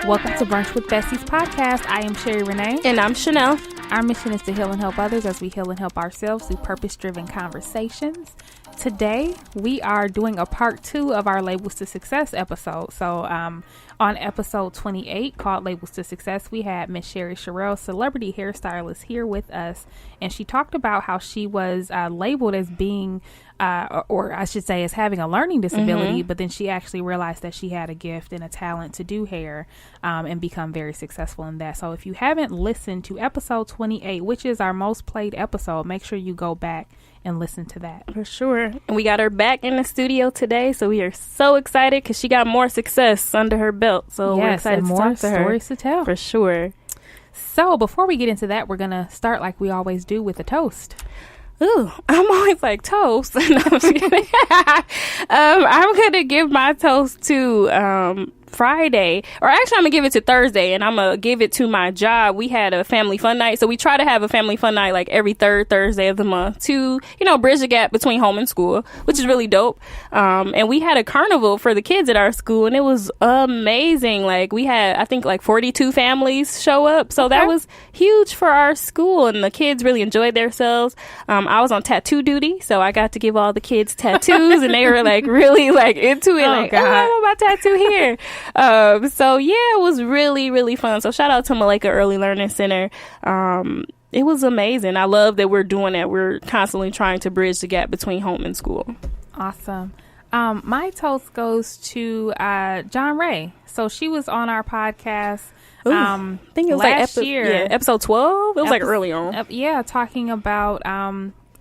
Welcome to Brunch with Besties podcast. I am Sherrie Renee. And I'm Chanel. Our mission is to heal and help others as we heal and help ourselves through purpose-driven conversations. Today, we are doing a part 2 of our Labels to Success episode. So, on episode 28, called Labels to Success, we had Miss Sherrie, Cheriel, celebrity hairstylist, here with us. And she talked about how she was labeled as being, or I should say, as having a learning disability, but then she actually realized that she had a gift and a talent to do hair and become very successful in that. So if you haven't listened to episode 28, which is our most played episode, make sure you go back and listen to that. For sure. And we got her back in the studio today, so we are so excited because she got more success under her belt. So we're excited to talk to her. Stories to tell. For sure. So before we get into that, we're going to start like we always do with a toast. Ooh, I'm always like toast. No, I'm just kidding. I'm going to give my toast to Friday, or actually I'm gonna give it to Thursday, and I'm gonna give it to my job. We had a family fun night, so we try to have a family fun night like every third Thursday of the month to, you know, bridge the gap between home and school, which is really dope. And we had a carnival for the kids at our school, and it was amazing. Like, we had, I think, like 42 families show up, so that was huge for our school, and the kids really enjoyed themselves. I was on tattoo duty, so I got to give all the kids tattoos, and they were like really like into it. I want my tattoo here. So yeah, it was really, really fun. So shout out to Malika Early Learning Center. It was amazing. I love that we're doing that. We're constantly trying to bridge the gap between home and school. Awesome. My toast goes to John Ray. So she was on our podcast. I think it was last like year, episode 12. It was like early on. Talking about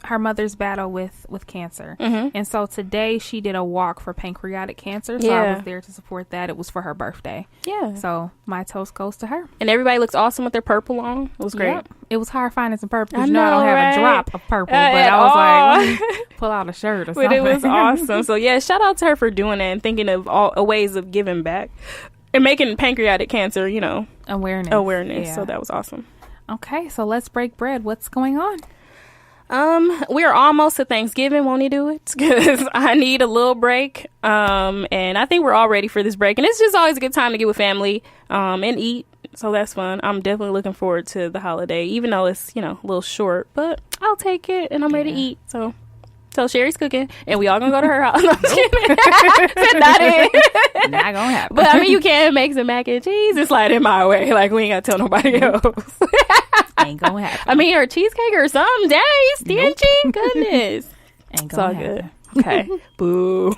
her mother's battle with cancer. And so today she did a walk for pancreatic cancer. So I was there to support that. It was for her birthday. Yeah. So my toast goes to her. And everybody looks awesome with their purple on. It was great. Yep. It was hard finding some purple. I don't have a drop of purple, but I was like, let me pull out a shirt or something. But it was awesome. So yeah, shout out to her for doing that and thinking of all ways of giving back and making pancreatic cancer, you know, awareness. Yeah. So that was awesome. Okay, so let's break bread. What's going on? We're almost to Thanksgiving. Won't you do it? Because I need a little break. And I think we're all ready for this break. And it's just always a good time to get with family, and eat. So that's fun. I'm definitely looking forward to the holiday, even though it's, you know, a little short, but I'll take it and I'm ready to eat. So Sherry's cooking and we all gonna go to her house. No, I'm kidding. Not it. Not gonna happen. But I mean, you can make some mac and cheese and slide it my way. Like, we ain't gotta tell nobody else. Ain't gonna happen. I mean, or cheesecake or something. Dang, you stingy. Nope. Goodness. Ain't gonna happen. Good. Okay. Boo.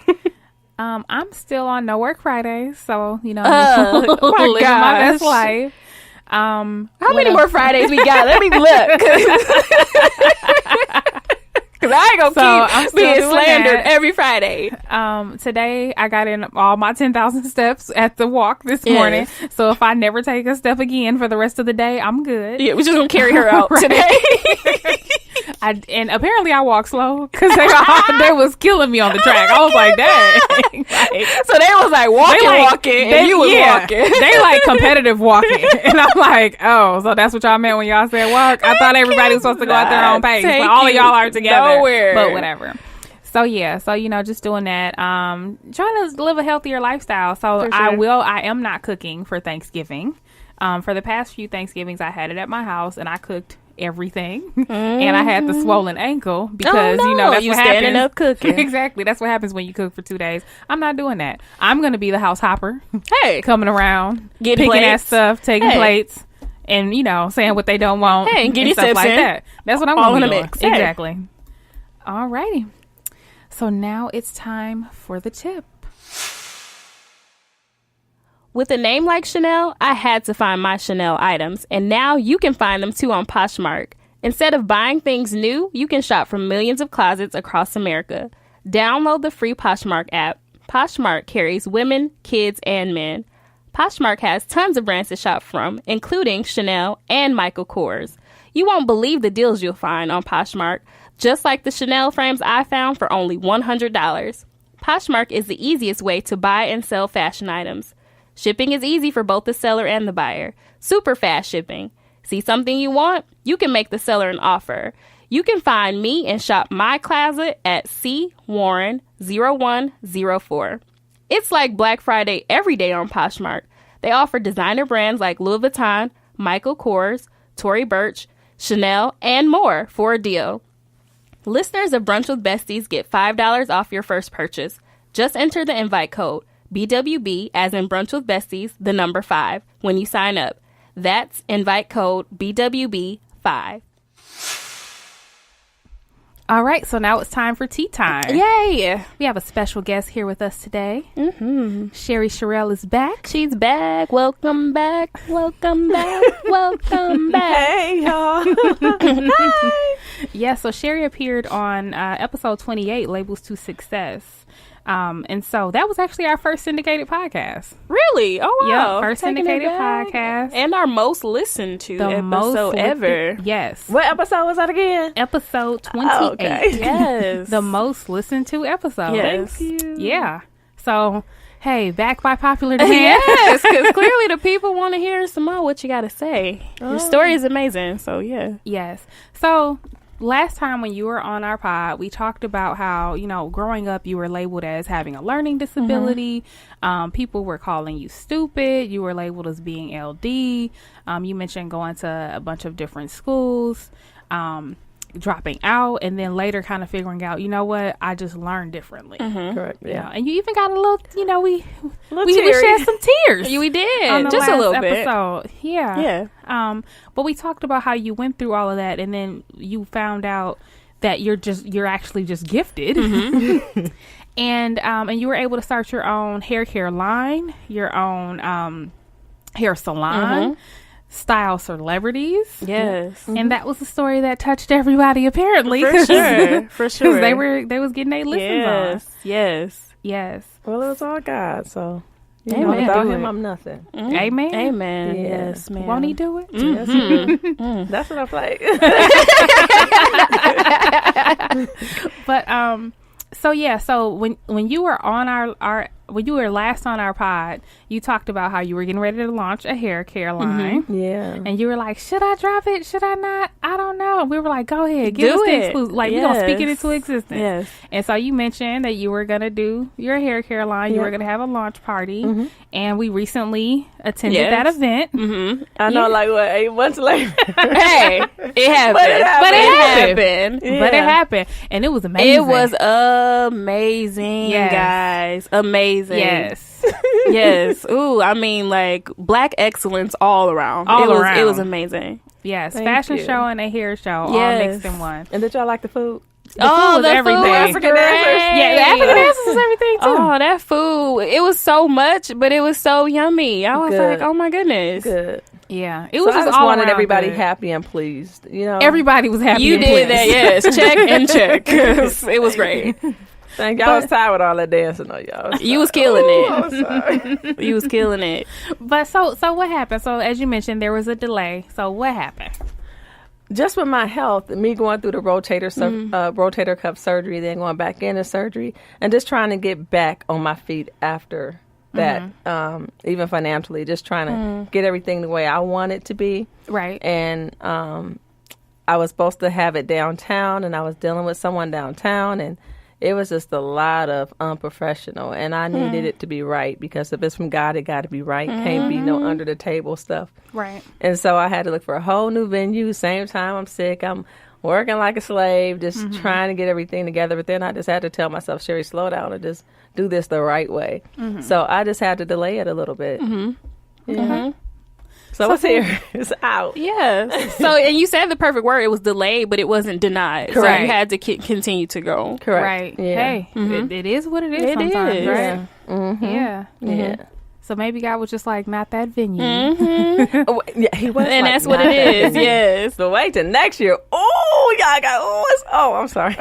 I'm still on No Work Fridays, so, you know, oh my living my best life. How many more Fridays we got? Let me look. Because I ain't gonna keep being slandered every Friday. Today, I got in all my 10,000 steps at the walk this morning. So if I never take a step again for the rest of the day, I'm good. Yeah, we're just gonna carry her out today. And apparently I walk slow because they was killing me on the track. I was like, dang. So they was like walking, and you was walking. They like competitive walking. And I'm like, oh, so that's what y'all meant when y'all said walk? I thought everybody was supposed to go at their own pace, but all of y'all are together. Nowhere. But whatever. So yeah, so you know, just doing that. Trying to live a healthier lifestyle. So sure. I am not cooking for Thanksgiving. For the past few Thanksgivings, I had it at my house and I cooked everything. And I had the swollen ankle because you know that's what standing happens. Up cooking. Exactly, that's what happens when you cook for 2 days. I'm not doing that. I'm gonna be the house hopper. Hey, coming around, getting picking plates. at stuff, taking plates, and you know, saying what they don't want. Hey, and getting stuff like that. That's what I'm all gonna in be a doing. mix. Exactly. Alrighty. So now it's time for the tip. With a name like Chanel, I had to find my Chanel items, and now you can find them too on Poshmark. Instead of buying things new, you can shop from millions of closets across America. Download the free Poshmark app. Poshmark carries women, kids, and men. Poshmark has tons of brands to shop from, including Chanel and Michael Kors. You won't believe the deals you'll find on Poshmark, just like the Chanel frames I found for only $100. Poshmark is the easiest way to buy and sell fashion items. Shipping is easy for both the seller and the buyer. Super fast shipping. See something you want? You can make the seller an offer. You can find me and shop my closet at cwarren0104. It's like Black Friday every day on Poshmark. They offer designer brands like Louis Vuitton, Michael Kors, Tory Burch, Chanel, and more for a deal. Listeners of Brunch with Besties get $5 off your first purchase. Just enter the invite code BWB, as in Brunch with Besties, the number 5, when you sign up. That's invite code BWB5. All right, so now it's time for tea time. Yay! We have a special guest here with us today. Sherrie Cheriel is back. She's back. Welcome back. Welcome back. Welcome back. Hey, y'all. Hi. Yeah, so Sherrie appeared on episode 28, Labels to Success. And so that was actually our first syndicated podcast. Really? Oh, wow. Yeah, first syndicated podcast. And our most listened to episode ever. Yes. What episode was that again? Episode 28. Oh, okay. Yes. The most listened to episode. Yes. Thank you. Yeah. So, hey, back by popular demand. Yes, because clearly the people want to hear some more what you got to say. Your story is amazing. So, yeah. Yes. So, last time when you were on our pod, we talked about how, growing up, you were labeled as having a learning disability. People were calling you stupid. You were labeled as being LD. You mentioned going to a bunch of different schools, dropping out, and then later kind of figuring out, you know what, I just learned differently. Correct. Yeah. And you even got a little, we teary. shed some tears. We did. On the Just a last little bit. episode. Yeah. Yeah. But we talked about how you went through all of that, and then you found out that you're actually just gifted. And you were able to start your own hair care line, your own hair salon, style celebrities. Yes. And that was a story that touched everybody, apparently. For sure. For sure. They was getting their listens on. Yes. Well, it was all God, so Amen. without Do him, it. I'm nothing. Amen. Amen. Yeah. Yes, man. Won't he do it? Yes. That's what I play. But so when you were on our when you were last on our pod, you talked about how you were getting ready to launch a hair care line. Yeah. And you were like, should I drop it? Should I not? I don't know. We were like, go ahead, give us the exclusive. Like, we're going to speak it into existence. Yes. And so you mentioned that you were going to do your hair care line. You were going to have a launch party. And we recently attended that event. I know, like, what, 8 months later? Hey, it happened. But it happened. But it happened. And it was amazing. It was amazing, guys. Amazing. Yes. Yes. Ooh, I mean, like, black excellence all around. It was amazing. Yes. Thank Fashion you. show and a hair show all Yes. mixed in one. And did y'all like the food? The food was everything. African dancers. Yeah, the African dancers was everything too. Oh, that food. It was so much, but it was so yummy. I was Good. like, oh my goodness. Good. Yeah. It So was I just just all wanted around everybody good. happy and pleased. Everybody was happy. You and did that, pleased. yes. Check and check. It was great. Thank y'all. I was tired with all that dancing on y'all. You was killing I'm it. sorry. You was killing it. But so what happened? So as you mentioned, there was a delay. So what happened? Just with my health, me going through the rotator cuff surgery, then going back into surgery, and just trying to get back on my feet after that, even financially, just trying to get everything the way I want it to be. Right. And I was supposed to have it downtown, and I was dealing with someone downtown, and it was just a lot of unprofessional, and I needed it to be right, because if it's from God, it got to be right. Can't be no under the table stuff. Right. And so I had to look for a whole new venue. Same time I'm sick. I'm working like a slave, just trying to get everything together. But then I just had to tell myself, Sherrie, slow down and just do this the right way. So I just had to delay it a little bit. So it's here. It's out. Yeah. So, and you said the perfect word. It was delayed, but it wasn't denied. Correct. So you had to continue to go. Correct. Right. Yeah. Hey, it is what it is It sometimes, is. right? Yeah. Yeah. Yeah. So maybe God was just like, not that venue. Oh, yeah, he was. And like, that's what "Not it that is. venue." Yes. So wait till next year. Oh, y'all got. I'm sorry.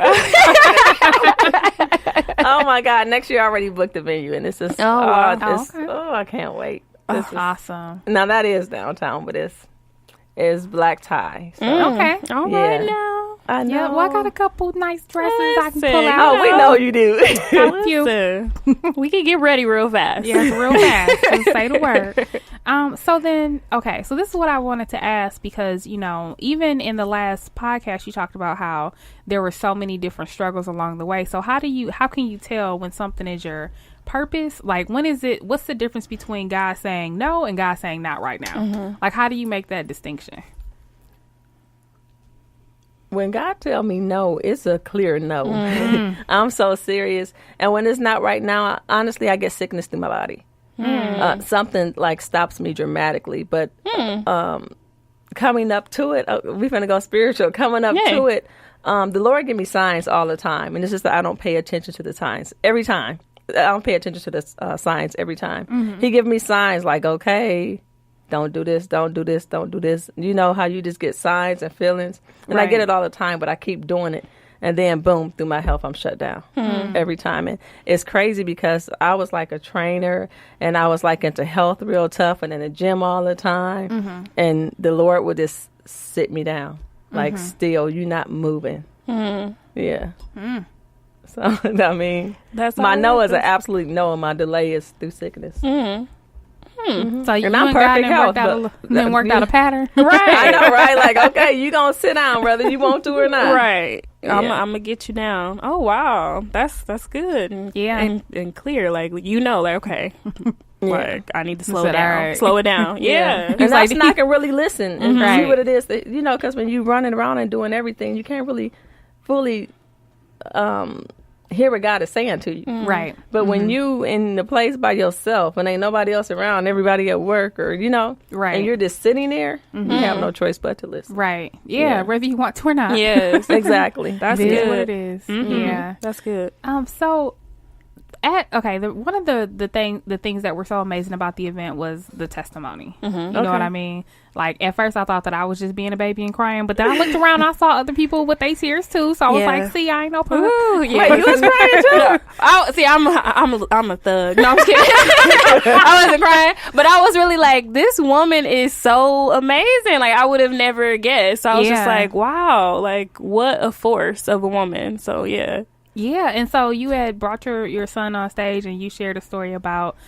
Oh my God! Next year I already booked the venue, and it's just. Oh, wow. Okay. I can't wait. Oh, awesome. Now that is downtown, but it's black tie. So. Okay. All right Yeah. now. I know. Yeah, well, I got a couple nice dresses I can pull out. Oh, we know you do. Got a few. We can get ready real fast. Yes, real fast. Just say the word. So then, okay, so this is what I wanted to ask because, you know, even in the last podcast, you talked about how there were so many different struggles along the way. So how can you tell when something is your purpose? Like, what's the difference between God saying no and God saying not right now? Mm-hmm. Like, how do you make that distinction? When God tell me no, it's a clear no. I'm so serious. And when it's not right now, honestly, I get sickness through my body. Something like stops me dramatically. But coming up to it, we're going to go spiritual. Coming up to it, the Lord give me signs all the time. And it's just that I don't pay attention to the signs every time. I don't pay attention to the signs every time. He give me signs like, okay, don't do this, don't do this, don't do this. You know how you just get signs and feelings? And I get it all the time, but I keep doing it. And then, boom, through my health, I'm shut down every time. And it's crazy because I was like a trainer and I was like into health real tough and in the gym all the time. And the Lord would just sit me down, like still, you're not moving. Yeah. So, I mean, my no is an absolute no and my delay is through sickness. So you and I'm perfect health, worked out a pattern. Right. I know, right? Like, okay, you gonna sit down whether you want to or not. Right. Yeah. I'm gonna get you down. Oh wow, that's good. And clear. Like, you know, like, okay, like I need to slow it down. Right. Slow it down. Yeah. And that's when I can really listen and see Right. what it is. That, you know, because when you running around and doing everything, you can't really fully hear what God is saying to you. Right. But when you in the place by yourself and ain't nobody else around, everybody at work or, you know, Right. and you're just sitting there, you have no choice but to listen. Right. Yeah, whether you want to or not. Yes. Exactly. That's It is good. what it is. Yeah. That's good. So one of the things that were so amazing about the event was the testimony. You know what I mean? Like, at first I thought that I was just being a baby and crying, but then I looked around and I saw other people with their tears too. So I was like, see, I ain't no punk. Ooh, yeah. Wait, you was crying too? I'm a thug. No, I'm just kidding. I wasn't crying, but I was really like, this woman is so amazing. Like, I would have never guessed. So I was just like, wow, like, what a force of a woman. So yeah. Yeah, and so you had brought your son on stage and you shared a story about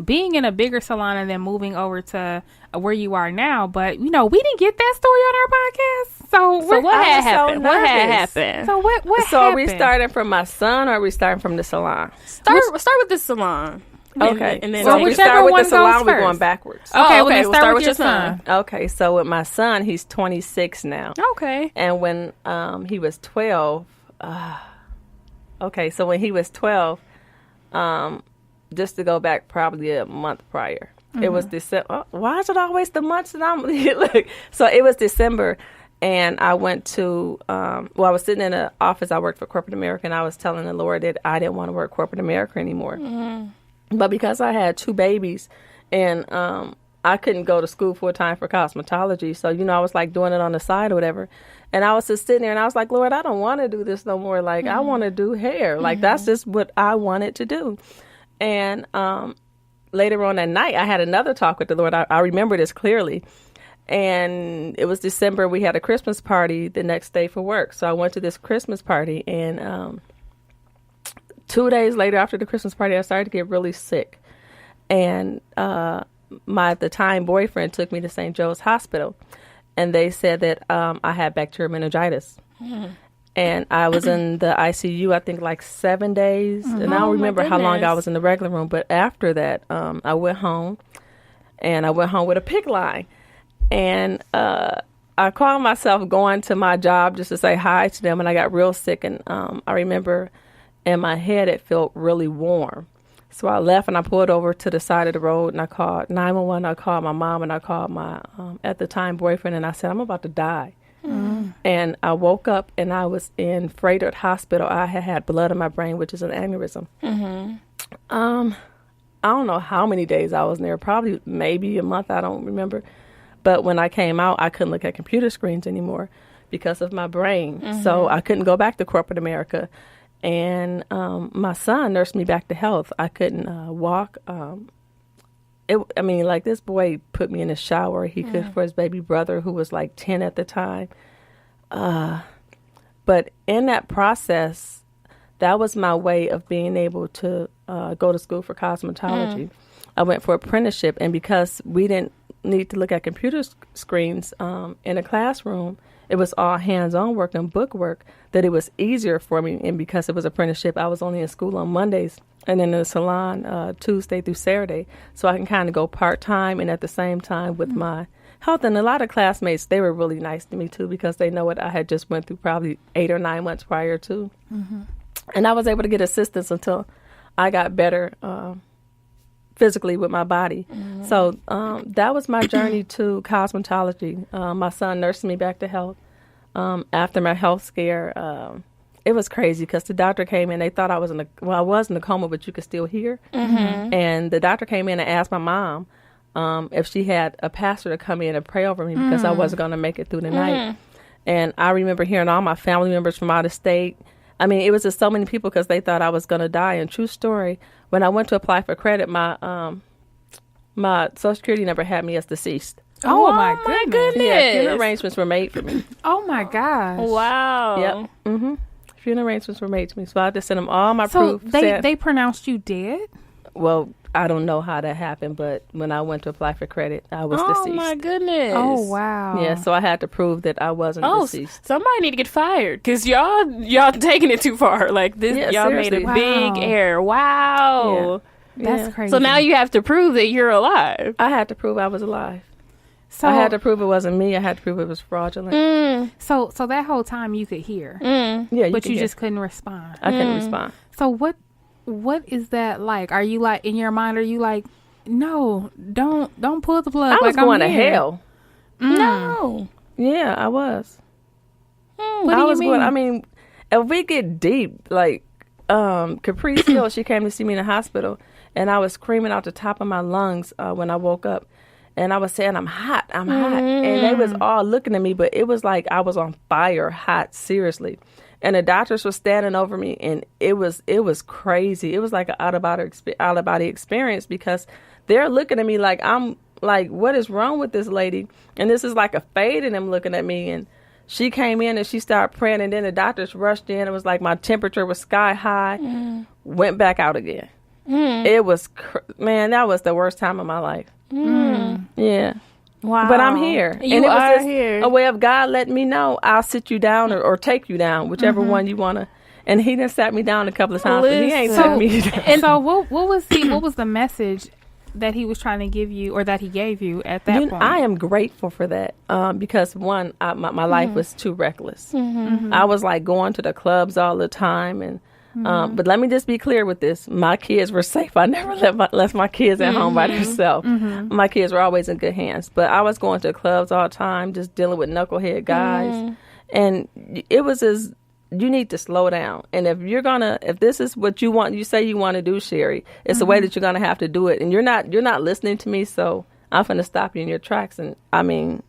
being in a bigger salon and then moving over to where you are now. But, you know, we didn't get that story on our podcast. So what had happened? So what had happened? So what So happened? are we starting from my son or are we starting from the salon? Start with the salon. Okay. And then so if we whichever start with one the salon, goes we're first. going backwards. Oh, Okay, okay. we'll We'll start with your son. Okay, so with my son, he's 26 now. Okay. And when he was 12, okay, so when he was 12, just to go back probably a month prior, it was December. Oh, why is it always the months that I'm look? So it was December, and I went to, I was sitting in an office. I worked for corporate America, and I was telling the Lord that I didn't want to work corporate America anymore. But because I had 2 babies, and I couldn't go to school full time for cosmetology, so, you know, I was like doing it on the side or whatever. And I was just sitting there and I was like, Lord, I don't want to do this no more. Like, I want to do hair. Like, that's just what I wanted to do. And later on that night, I had another talk with the Lord. I remember this clearly. And it was December. We had a Christmas party the next day for work. So I went to this Christmas party. And 2 days later, after the Christmas party, I started to get really sick. And my, at the time, boyfriend took me to St. Joe's Hospital. And they said that I had bacterial meningitis. And I was in the ICU, I think, like 7 days. And I don't remember how long I was in the regular room. But after that, I went home. And I went home with a PICC line. And I called myself going to my job just to say hi to them. And I got real sick. And I remember in my head, it felt really warm. So I left and I pulled over to the side of the road and I called 911. I called my mom and I called my, at the time, boyfriend. And I said, I'm about to die. And I woke up and I was in Frederick Hospital. I had blood in my brain, which is an aneurysm. I don't know how many days I was in there, probably maybe a month. I don't remember. But when I came out, I couldn't look at computer screens anymore because of my brain. So I couldn't go back to corporate America. And my son nursed me back to health. I couldn't walk. Like this boy put me in the shower. He cooked for his baby brother who was like 10 at the time. But in that process, that was my way of being able to go to school for cosmetology. I went for apprenticeship, and because we didn't need to look at computer screens in a classroom, it was all hands-on work and book work, that it was easier for me. And because it was apprenticeship, I was only in school on Mondays and in the salon Tuesday through Saturday. So I can kind of go part-time and at the same time with my health. And a lot of classmates, they were really nice to me too, because they know what I had just went through probably 8 or 9 months prior to. And I was able to get assistance until I got better physically with my body. So that was my journey to cosmetology. My son nursed me back to health. After my health scare, it was crazy because the doctor came in. They thought I was I was in a coma, but you could still hear. And the doctor came in and asked my mom if she had a pastor to come in and pray over me because I wasn't going to make it through the night. And I remember hearing all my family members from out of state. I mean, it was just so many people because they thought I was going to die. And true story, when I went to apply for credit, my my Social Security number had me as deceased. Oh my goodness! Yeah, funeral arrangements were made for me. Oh my gosh! Wow. Yep. Funeral arrangements were made to me, so I had to send them all my so proof. They pronounced you dead? Well, I don't know how that happened, but when I went to apply for credit, I was deceased. Oh my goodness! Oh wow! Yeah, so I had to prove that I wasn't deceased. Somebody need to get fired because y'all taking it too far. Like this, y'all seriously. made a big error. Wow, That's crazy. So now you have to prove that you're alive. I had to prove I was alive. So I had to prove it wasn't me. I had to prove it was fraudulent. So that whole time you could hear, Yeah, but you just couldn't respond. I couldn't respond. So what is that like? Are you like in your mind? Are you like, no, don't pull the plug? I was like, going I'm to here. hell. No. Yeah, I was. What I do was you mean? I mean, if we get deep, like Caprice Hill, she came to see me in the hospital, and I was screaming out the top of my lungs when I woke up, and I was saying, "I'm hot, I'm hot," and they was all looking at me, but it was like I was on fire, hot, seriously. And the doctors were standing over me, and it was crazy. It was like an out of body experience because they're looking at me like I'm like, what is wrong with this lady? And this is like a fade in them looking at me. And she came in and she started praying, and then the doctors rushed in. It was like my temperature was sky high, went back out again. It was, man, that was the worst time of my life. Yeah. Wow. But I'm here. You and it was are just here. a way of God letting me know I'll sit you down or take you down, whichever one you want to. And he done sat me down a couple of times, but he ain't sat me down. And so what was the message that he was trying to give you, or that he gave you at that point? I am grateful for that because one, my life was too reckless. I was like going to the clubs all the time, and but let me just be clear with this: my kids were safe. I never left my kids at home by themselves. My kids were always in good hands. But I was going to clubs all the time, just dealing with knucklehead guys, and it was as you need to slow down. And if this is what you want, you say you want to do, Sherrie, it's the way that you're gonna have to do it. And you're not listening to me, so I'm gonna stop you in your tracks. And I mean,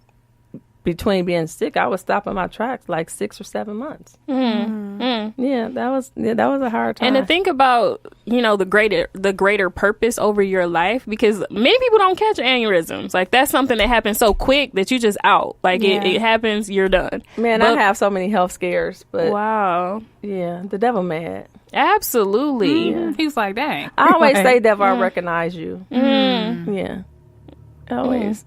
between being sick, I was stopping my tracks like 6 or 7 months. Yeah, that was a hard time. And to think about, the greater purpose over your life, because many people don't catch aneurysms. Like, that's something that happens so quick that you just out. Like, it happens, you're done. Man, I have so many health scares, but wow. Yeah, the devil mad. Absolutely. He was like, dang. I always say, devil, I recognize you. Yeah. Always.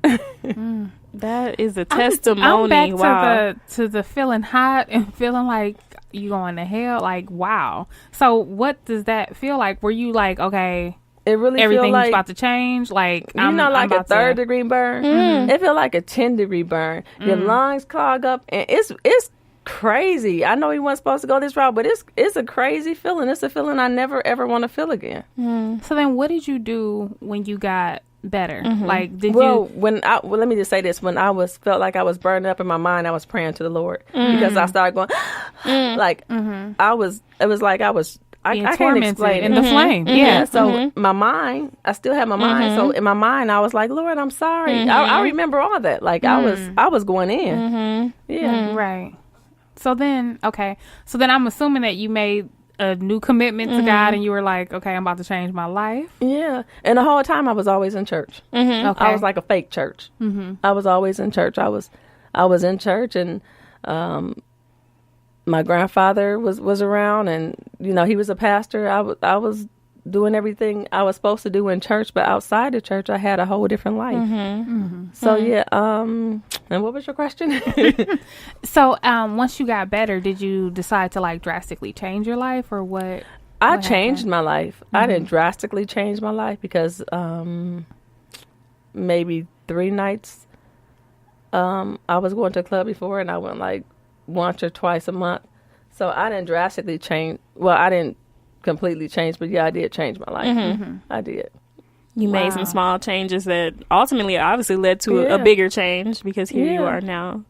That is a testimony. I'm back to the feeling hot and feeling like you going to hell. Like, wow. So what does that feel like? Were you like, okay, it really everything's like, about to change? Like, I'm like a 3rd-degree burn. It feel like a 10-degree burn. Your lungs clog up, and it's crazy. I know he wasn't supposed to go this route, but it's a crazy feeling. It's a feeling I never ever want to feel again. So then, what did you do when you got better? Like, did you? Let me just say this: when I felt like I was burning up in my mind, I was praying to the Lord because I started going like I was. It was like I was. I can't explain in the flame. Yeah. So my mind, I still have my mind. So in my mind, I was like, Lord, I'm sorry. I remember all that. Like I was going in. Yeah. Right. So then, okay. So then I'm assuming that you made a new commitment to God, and you were like, okay, I'm about to change my life. Yeah. And the whole time I was always in church. Okay. I was like a fake church. I was always in church. I was in church, and My grandfather was around, and he was a pastor. I was doing everything I was supposed to do in church, but outside the church, I had a whole different life. So yeah. And what was your question? So once you got better, did you decide to like drastically change your life, or what? I changed my life. I didn't drastically change my life because maybe 3 nights. I was going to a club before, and I went like once or twice a month. So I didn't drastically change. Well, I didn't completely change, but yeah, I did change my life. I did. You made some small changes that ultimately obviously led to a bigger change, because here you are now.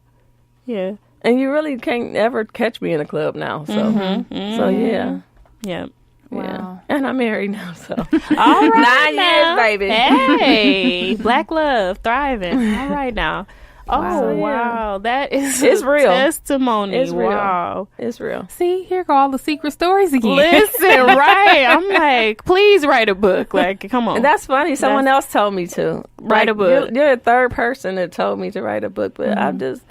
Yeah. And you really can't ever catch me in a club now. So, so yeah. Yeah. Wow. Yeah. And I'm married now, so. All right 9 years, baby. Hey, black love, thriving. All right now. Oh, wow. That is it's real. Testimony. It's real. Wow. It's real. See, here go all the secret stories again. Listen, right. I'm like, please write a book. Like, come on. And that's funny. Someone else told me to. Write a book. You're the third person that told me to write a book, but I'm just,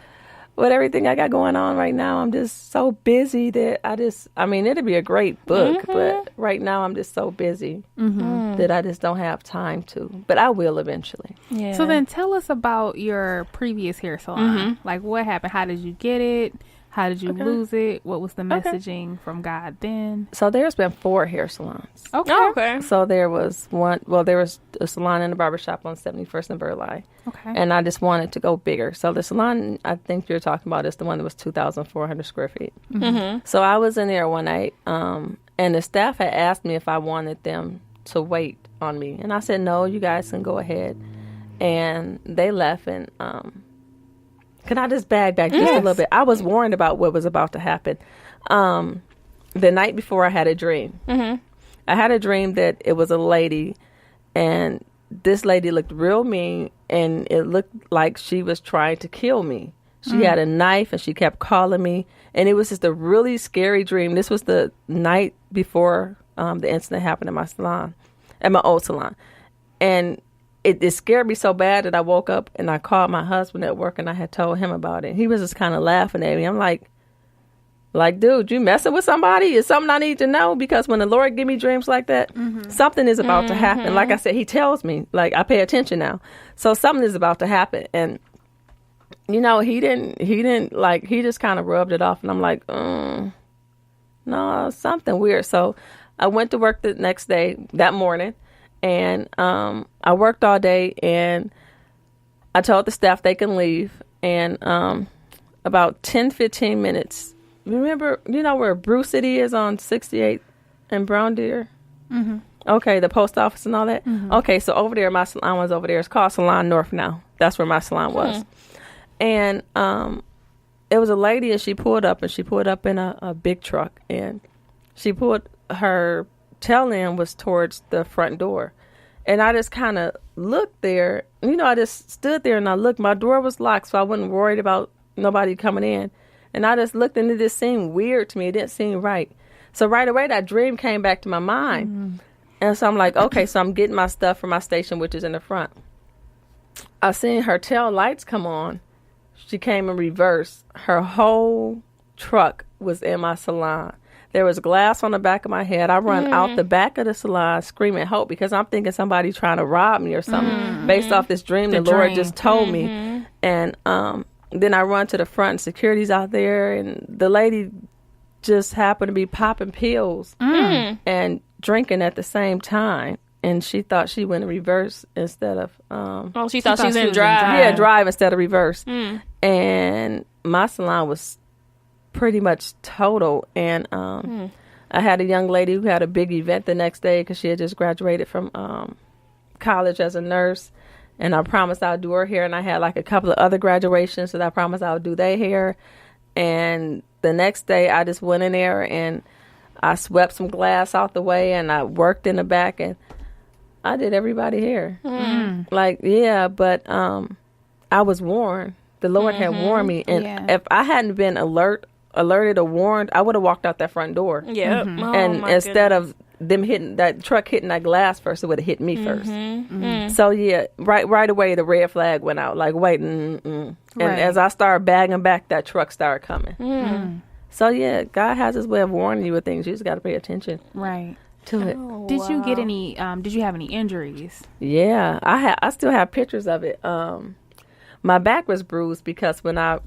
with everything I got going on right now, I'm just so busy that it'd be a great book, but right now I'm just so busy that I just don't have time to. But I will eventually. Yeah. So then tell us about your previous hair salon. Like, what happened? How did you get it? How did you lose it? What was the messaging from God then? So there's been 4 hair salons. Okay. Oh, okay. So there was there was a salon and a barbershop on 71st and Burleigh. Okay. And I just wanted to go bigger. So the salon I think you're talking about is the one that was 2,400 square feet. So I was in there one night, and the staff had asked me if I wanted them to wait on me. And I said, no, you guys can go ahead. And they left, and can I just back just a little bit? I was warned about what was about to happen. The night before, I had a dream. I had a dream that it was a lady, and this lady looked real mean, and it looked like she was trying to kill me. She had a knife, and she kept calling me, and it was just a really scary dream. This was the night before the incident happened in my salon, at my old salon, and it scared me so bad that I woke up and I called my husband at work, and I had told him about it. He was just kind of laughing at me. I'm like, dude, you messing with somebody? Is something I need to know? Because when the Lord give me dreams like that, something is about to happen. Like I said, he tells me, like, I pay attention now. So something is about to happen. And, he just kind of rubbed it off. And I'm like, no, something weird. So I went to work the next day, that morning. And I worked all day, and I told the staff they can leave. And about 10, 15 minutes, remember, where Brew City is on 68 and Brown Deer? Okay, the post office and all that? Okay, so over there, my salon was over there. It's called Salon North now. That's where my salon was. And it was a lady, and she pulled up in a big truck. And she pulled her tail end was towards the front door. And I just kind of looked there. I just stood there and I looked. My door was locked, so I wasn't worried about nobody coming in. And I just looked, and it just seemed weird to me. It didn't seem right. So right away, that dream came back to my mind. And so I'm like, okay, so I'm getting my stuff from my station, which is in the front. I seen her tail lights come on. She came in reverse. Her whole truck was in my salon. There was glass on the back of my head. I run out the back of the salon screaming help, because I'm thinking somebody trying to rob me or something based off this dream the Lord just told me. And then I run to the front, security's out there, and the lady just happened to be popping pills and drinking at the same time. And she thought she went in reverse instead of... she thought she was in drive. Yeah, drive instead of reverse. And my salon was pretty much total. And I had a young lady who had a big event the next day because she had just graduated from college as a nurse. And I promised I would do her hair. And I had like a couple of other graduations, so I promised I would do their hair. And the next day I just went in there and I swept some glass out the way, and I worked in the back, and I did everybody hair. But I was warned. The Lord had warned me. And if I hadn't been alerted or warned, I would have walked out that front door. Yeah. And instead of that truck hitting that glass first, it would have hit me first. So yeah, right away the red flag went out. Like wait, and as I started bagging back, that truck started coming. So yeah, God has His way of warning you with things. You just got to pay attention. Right. To it. Did you get any? Did you have any injuries? Yeah, I still have pictures of it. My back was bruised because when I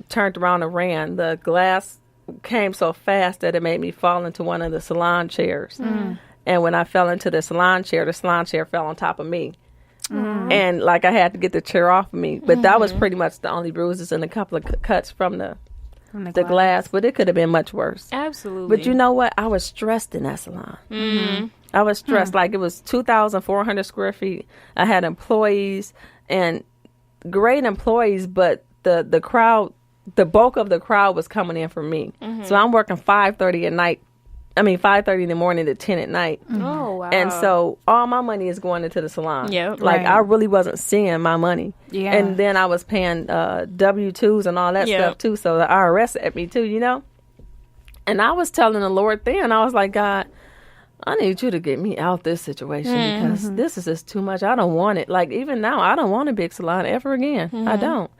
turned around and ran, the glass came so fast that it made me fall into one of the salon chairs. And when I fell into the salon chair fell on top of me. And like I had to get the chair off of me. But that was pretty much the only bruises and a couple of cuts from the glass. But it could have been much worse. Absolutely. But you know what? I was stressed in that salon. I was stressed. Like it was 2,400 square feet. I had employees and great employees, but the crowd, the bulk of the crowd was coming in for me. So I'm working 5:30 in the morning to 10 at night. Oh, wow. And so all my money is going into the salon. Yep. Like Right. I really wasn't seeing my money. Yeah. And then I was paying W-2s and all that stuff too. So the IRS at me too, you know. And I was telling the Lord then, I was like, God, I need you to get me out this situation because this is just too much. I don't want it. Like even now, I don't want a big salon ever again. I don't.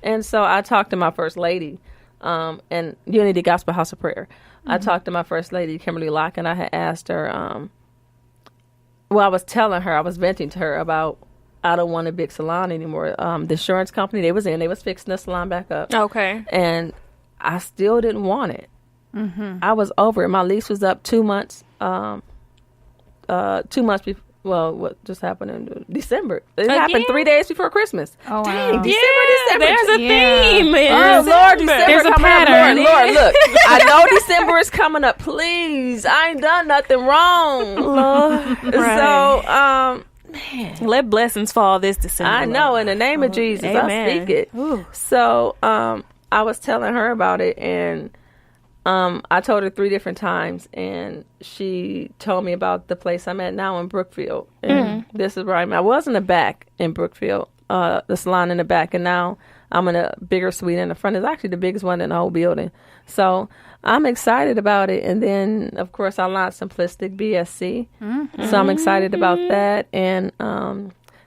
And so I talked to my first lady, and Unity Gospel House of Prayer. I talked to my first lady, Kimberly Locke, and I had asked her, I was telling her, I was venting to her about I don't want a big salon anymore. The insurance company, they was fixing the salon back up. Okay. And I still didn't want it. I was over it. My lease was up 2 months. 2 months before. Well, what just happened in December? It happened 3 days before Christmas. Oh, Dang, wow. December. There's a theme. Oh, Lord, December There's a coming pattern. up. Lord, look. I know December is coming up. Please, I ain't done nothing wrong. Lord. So, man. Let blessings fall this December. I know. In the name of Jesus, I amen. speak it. Ooh. So, I was telling her about it, and I told her 3 different times, and she told me about the place I'm at now in Brookfield. And this is where I'm at. I was in the back in Brookfield, the salon in the back, and now I'm in a bigger suite in the front. It's actually the biggest one in the whole building. So I'm excited about it. And then, of course, I launched Simplistic BSC. So I'm excited about that. And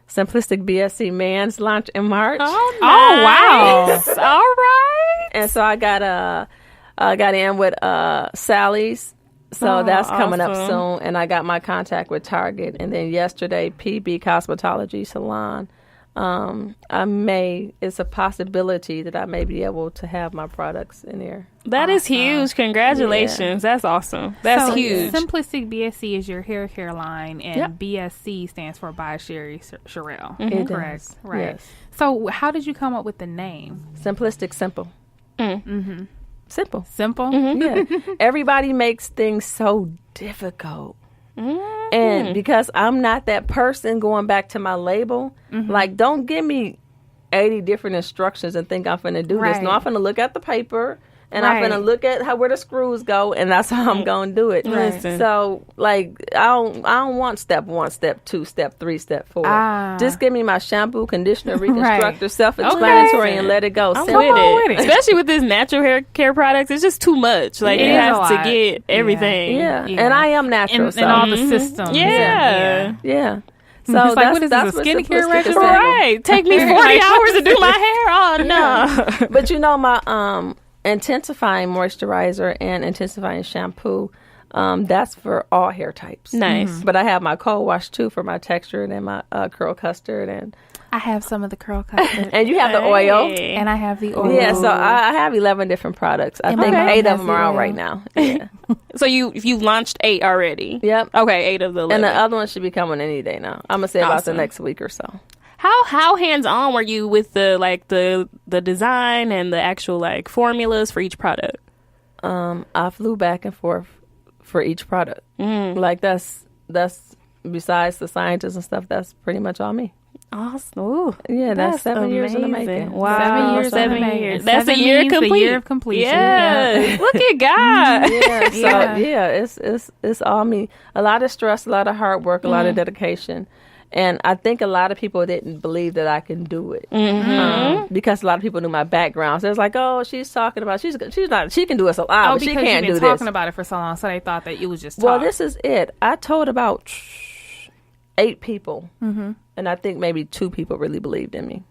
Simplistic BSC Man's launch in March. Oh, nice. wow. All right. And so I got in with Sally's. So that's coming up awesome. soon. And I got my contact with Target. And then yesterday, PB Cosmetology Salon. It's a possibility that I may be able to have my products in there. That is huge. Congratulations. That's awesome. That's So, huge. Simplistic BSC is your hair line, and Yep. BSC stands for by Sherrie Cheriel. It Correct. does. Right. Yes. So, how did you come up with the name? Simplistic, simple. Simple. Simple. Yeah. Everybody makes things so difficult. And because I'm not that person, going back to my label, like, don't give me 80 different instructions and think I'm finna do this. No, I'm finna look at the paper and I'm Right. finna look at where the screws go, and that's how I'm gonna do it. Listen. So, like, I don't want step 1, step 2, step 3, step 4. Just give me my shampoo, conditioner, reconstructor, self-explanatory, and let it go. I'm Simple. with it. Especially with this natural hair care products, it's just too much. Like, It you is a have to lot. get everything. Yeah. Yeah. And I am natural. And all the systems. Yeah. Yeah. So It's like, that's, what is that's this, a what skincare Simplistic is regimen? simple. Right. Take me 40 hours to do my hair. Oh, no. But you know, my intensifying moisturizer and intensifying shampoo, that's for all hair types. Nice. But I have my cold wash too for my texture, and my curl custard, and I have some of the curl custard. and you have the oil. Hey. And I have the oil. Yeah, so I have 11 different products. I And think my mom 8 has of them the are out oil. right now. Yeah. So you launched 8 already? Yep. Okay, 8 of the 11. And the other one should be coming any day now. I'm gonna say about the Awesome. next week or so. How hands on were you with the design and the actual like formulas for each product? I flew back and forth for each product. Like that's besides the scientists and stuff. That's pretty much all me. Awesome. Ooh, Yeah, that's 7 years in the amazing. making. Wow, 7 years in the 7 making. years. And That's a 7 year means the complete. year of completion. Yeah. Look at God. Yeah, so Yeah. it's all me. A lot of stress, a lot of hard work, a lot of dedication, And I think a lot of people didn't believe that I can do it because a lot of people knew my background. So it's like, oh, she's talking about she's not, she can do us a lot, but she can't do this. You've been talking about it for so long, so they thought that it was just talk. Well, this is it. I told about 8 people, and I think maybe 2 people really believed in me.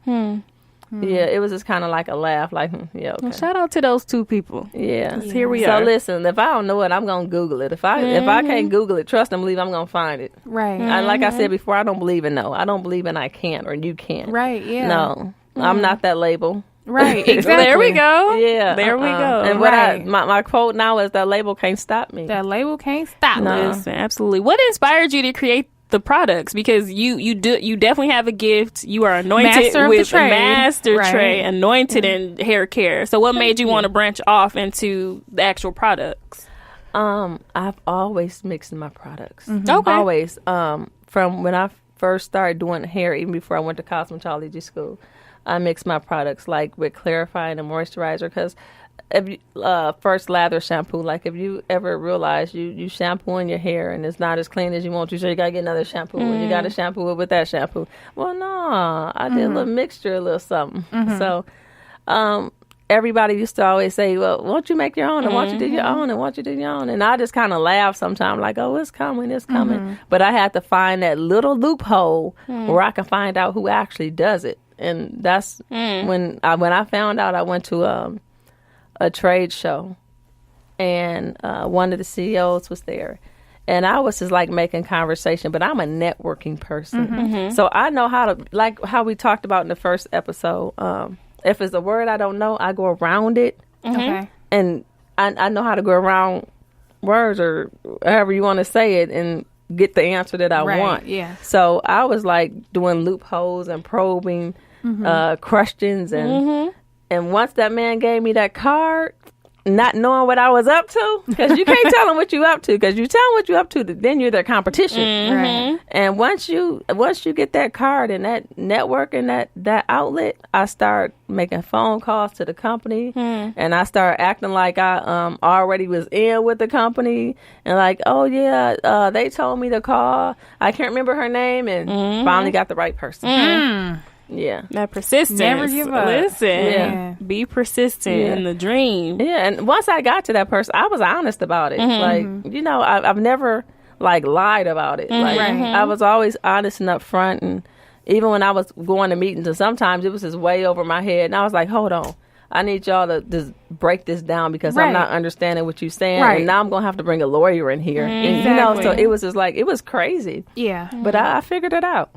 Yeah, it was just kind of like a laugh, like, yeah, okay. Well, shout out to those 2 people. Yeah. Here we are. So listen, if I don't know it, I'm gonna Google it. If I can't Google it, trust and believe I'm gonna find it. Right. Like I said before, I don't believe in no. I don't believe in I can't or you can't. Right. Yeah. No, I'm not that label. Right. Exactly. There we go. Yeah. There we go. And what my quote now is that label can't stop me. That label can't stop. No. Listen, absolutely. What inspired you to create the products? Because you definitely have a gift. You are anointed Master of with the trade. master Right. tray, anointed in hair care. So what made you want to branch off into the actual products? I've always mixed my products. Okay. Always. From when I first started doing hair, even before I went to cosmetology school, I mixed my products like with clarifying and moisturizer. Because if you, first lather shampoo, like if you ever realize you shampoo in your hair and it's not as clean as you want to, so you gotta get another shampoo and you gotta shampoo it with that shampoo. Well, no, I did a little mixture, a little something. So, everybody used to always say, well, won't you make your own, and won't you do your own, and won't you do your own? And I just kind of laugh sometimes, like, oh, it's coming. But I had to find that little loophole where I can find out who actually does it. And that's when I found out. I went to a trade show, and one of the CEOs was there. And I was just like making conversation, but I'm a networking person. So I know how to, like how we talked about in the first episode, if it's a word I don't know, I go around it. Okay. And I know how to go around words or however you want to say it and get the answer that I want. Yeah. So I was like doing loopholes and probing questions. And once that man gave me that card, not knowing what I was up to, because you can't tell them what you up to, because you tell them what you up to, then you're their competition. Right. And once you get that card and that network and that outlet, I start making phone calls to the company, and I start acting like I already was in with the company, and like, oh yeah, they told me to call. I can't remember her name, and finally got the right person. Yeah. That persistence. Never give up. Listen. Yeah. Be persistent in the dream. Yeah, and once I got to that person, I was honest about it. Like, you know, I've never like lied about it. Like, I was always honest and upfront, and even when I was going to meetings, and sometimes it was just way over my head, and I was like, hold on, I need y'all to just break this down because I'm not understanding what you're saying, and now I'm gonna have to bring a lawyer in here. And, you know, so it was just like, it was crazy. Yeah. But I figured it out.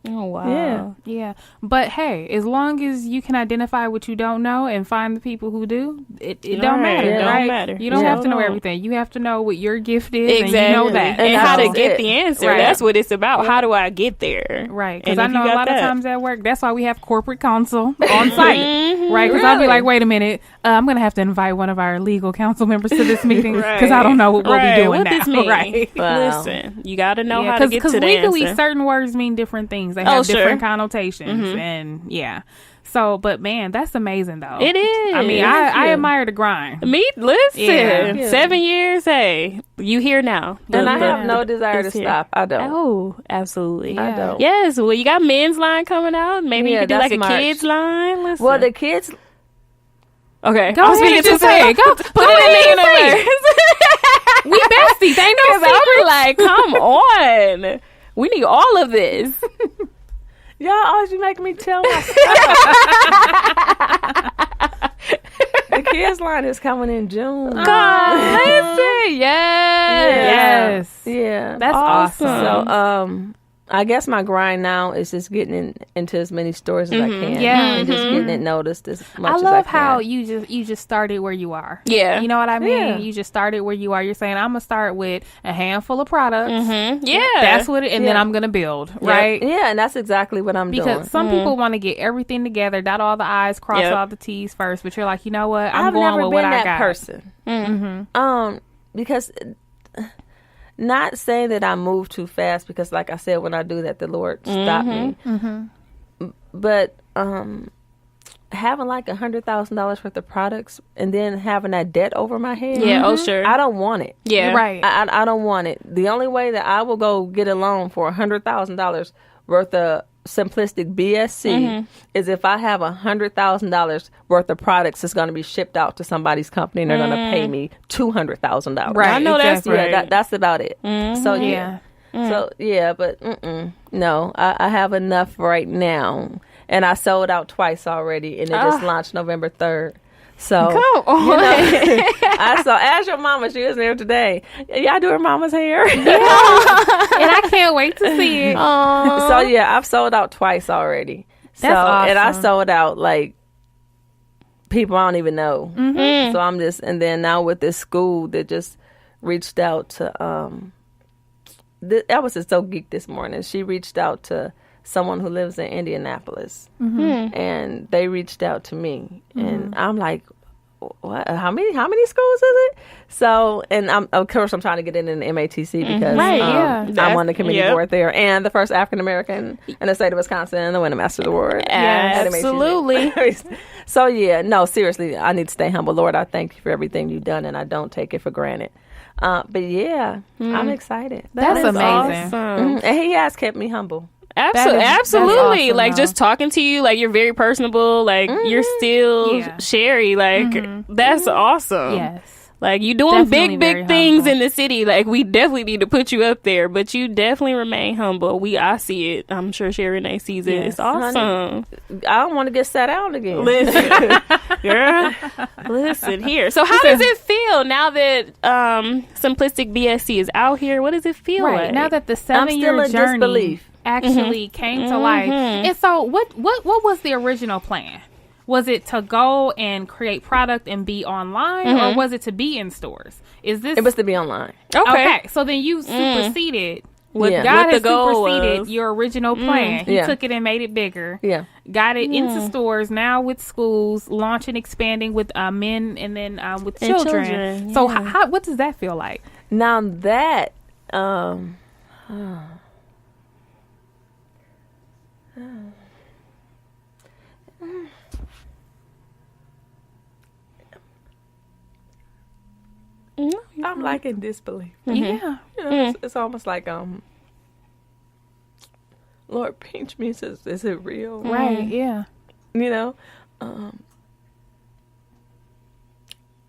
Oh, wow. Yeah. But hey, as long as you can identify what you don't know and find the people who do, it don't matter. It right? don't matter. You don't have to know everything. You have to know what your gift is, and you know that. And how to get it. the answer. Right. That's what it's about. How do I get there? Right. Because And I if you know a got lot of that- times at work, that's why we have corporate counsel on site. Right. Because I'll be like, wait a minute, I'm going to have to invite one of our legal counsel members to this meeting because I don't know what we'll be doing what now. this mean? Right. Wow. Listen, you got to know how to get to the legally answer. certain words mean different things. They have sure. different connotations, and so, but man, that's amazing though. It is. I mean, I admire the grind. Me, listen, Yeah. 7 years, hey, you here now. And I have no desire to it's here. stop. I don't. Oh, absolutely. I don't. Yes, well, you got men's line coming out. Maybe you Yeah, could do like a that's March. kids line. Listen. Well, the kids, okay. Go ahead and just say it. Go put it in the universe. We besties. Ain't no I secret. was like, come on. We need all of this. y'all always be making me tell my stuff. The kids line is coming in June. God, listen. Yes. Yeah. That's awesome. So, I guess my grind now is just getting into as many stores as I can. Yeah. And just getting it noticed as much I as love I can. how you just started where you are. Yeah. You know what I mean? Yeah. You just started where you are. You're saying I'm gonna start with a handful of products. Yeah. That's what it, and then I'm gonna build, right? Yeah, and that's exactly what I'm Because doing. some people want to get everything together, dot all the I's, cross Yep. all the T's first, but you're like, you know what? I'm I've going never with what been I that got. person. Because not saying that I move too fast, because like I said, when I do that, the Lord stopped me. But having like $100,000 worth of products and then having that debt over my head, Yeah, oh, sure. I don't want it. Yeah. Right. I don't want it. The only way that I will go get a loan for $100,000 worth of simplistic BSC is if I have $100,000 worth of products that's going to be shipped out to somebody's company and they're going to pay me $200,000. Right, I know exactly. That's about it. So yeah. So yeah, but no, I have enough right now, and I sold out twice already, and it just launched November 3rd. So Come on. I saw as your mama, she was there today. Y'all do her mama's hair. And I can't wait to see it. So yeah, I've sold out twice already. That's awesome. And I sold out like people I don't even know. So I'm just, and then now with this school that just reached out to I was just so geeked this morning. She reached out to someone who lives in Indianapolis, and they reached out to me, and I'm like, "What? How many schools is it?" So, and of course I'm trying to get in the MATC because I'm on the committee board there, and the first African American in the state of Wisconsin to win a Master's Award. Absolutely. So yeah, no, seriously, I need to stay humble. Lord, I thank you for everything you've done, and I don't take it for granted. But yeah, I'm excited. That's amazing. Awesome. And he has kept me humble. Absolutely. That's awesome, Like though. just talking to you, like you're very personable, like you're still Sherrie, like that's awesome. Yes. Like you doing Definitely very big things humble. in the city. Like we definitely need to put you up there, but you definitely remain humble. I see it. I'm sure Sherrie Renee sees it. Yes. It's awesome. I don't want to get sat down again. Listen, girl, listen here. So how does it feel now that Simplistic BSC is out here? What does it feel Right like? now that the I'm still 7-year in journey disbelief. actually came to life. And so what was the original plan? Was it to go and create product and be online, or was it to be in stores? Is this? It was to be online. Okay. So then you superseded. What God the has goal superseded was. your original plan. He Yeah. took it and made it bigger. Yeah. Got it into stores, now with schools, launching, expanding with men, and then with And children. children, So yeah. how, what does that feel like? Now that I'm like in disbelief. Yeah. You know, it's almost like Lord, pinch me. Says, is it real? Right. Yeah. You know, I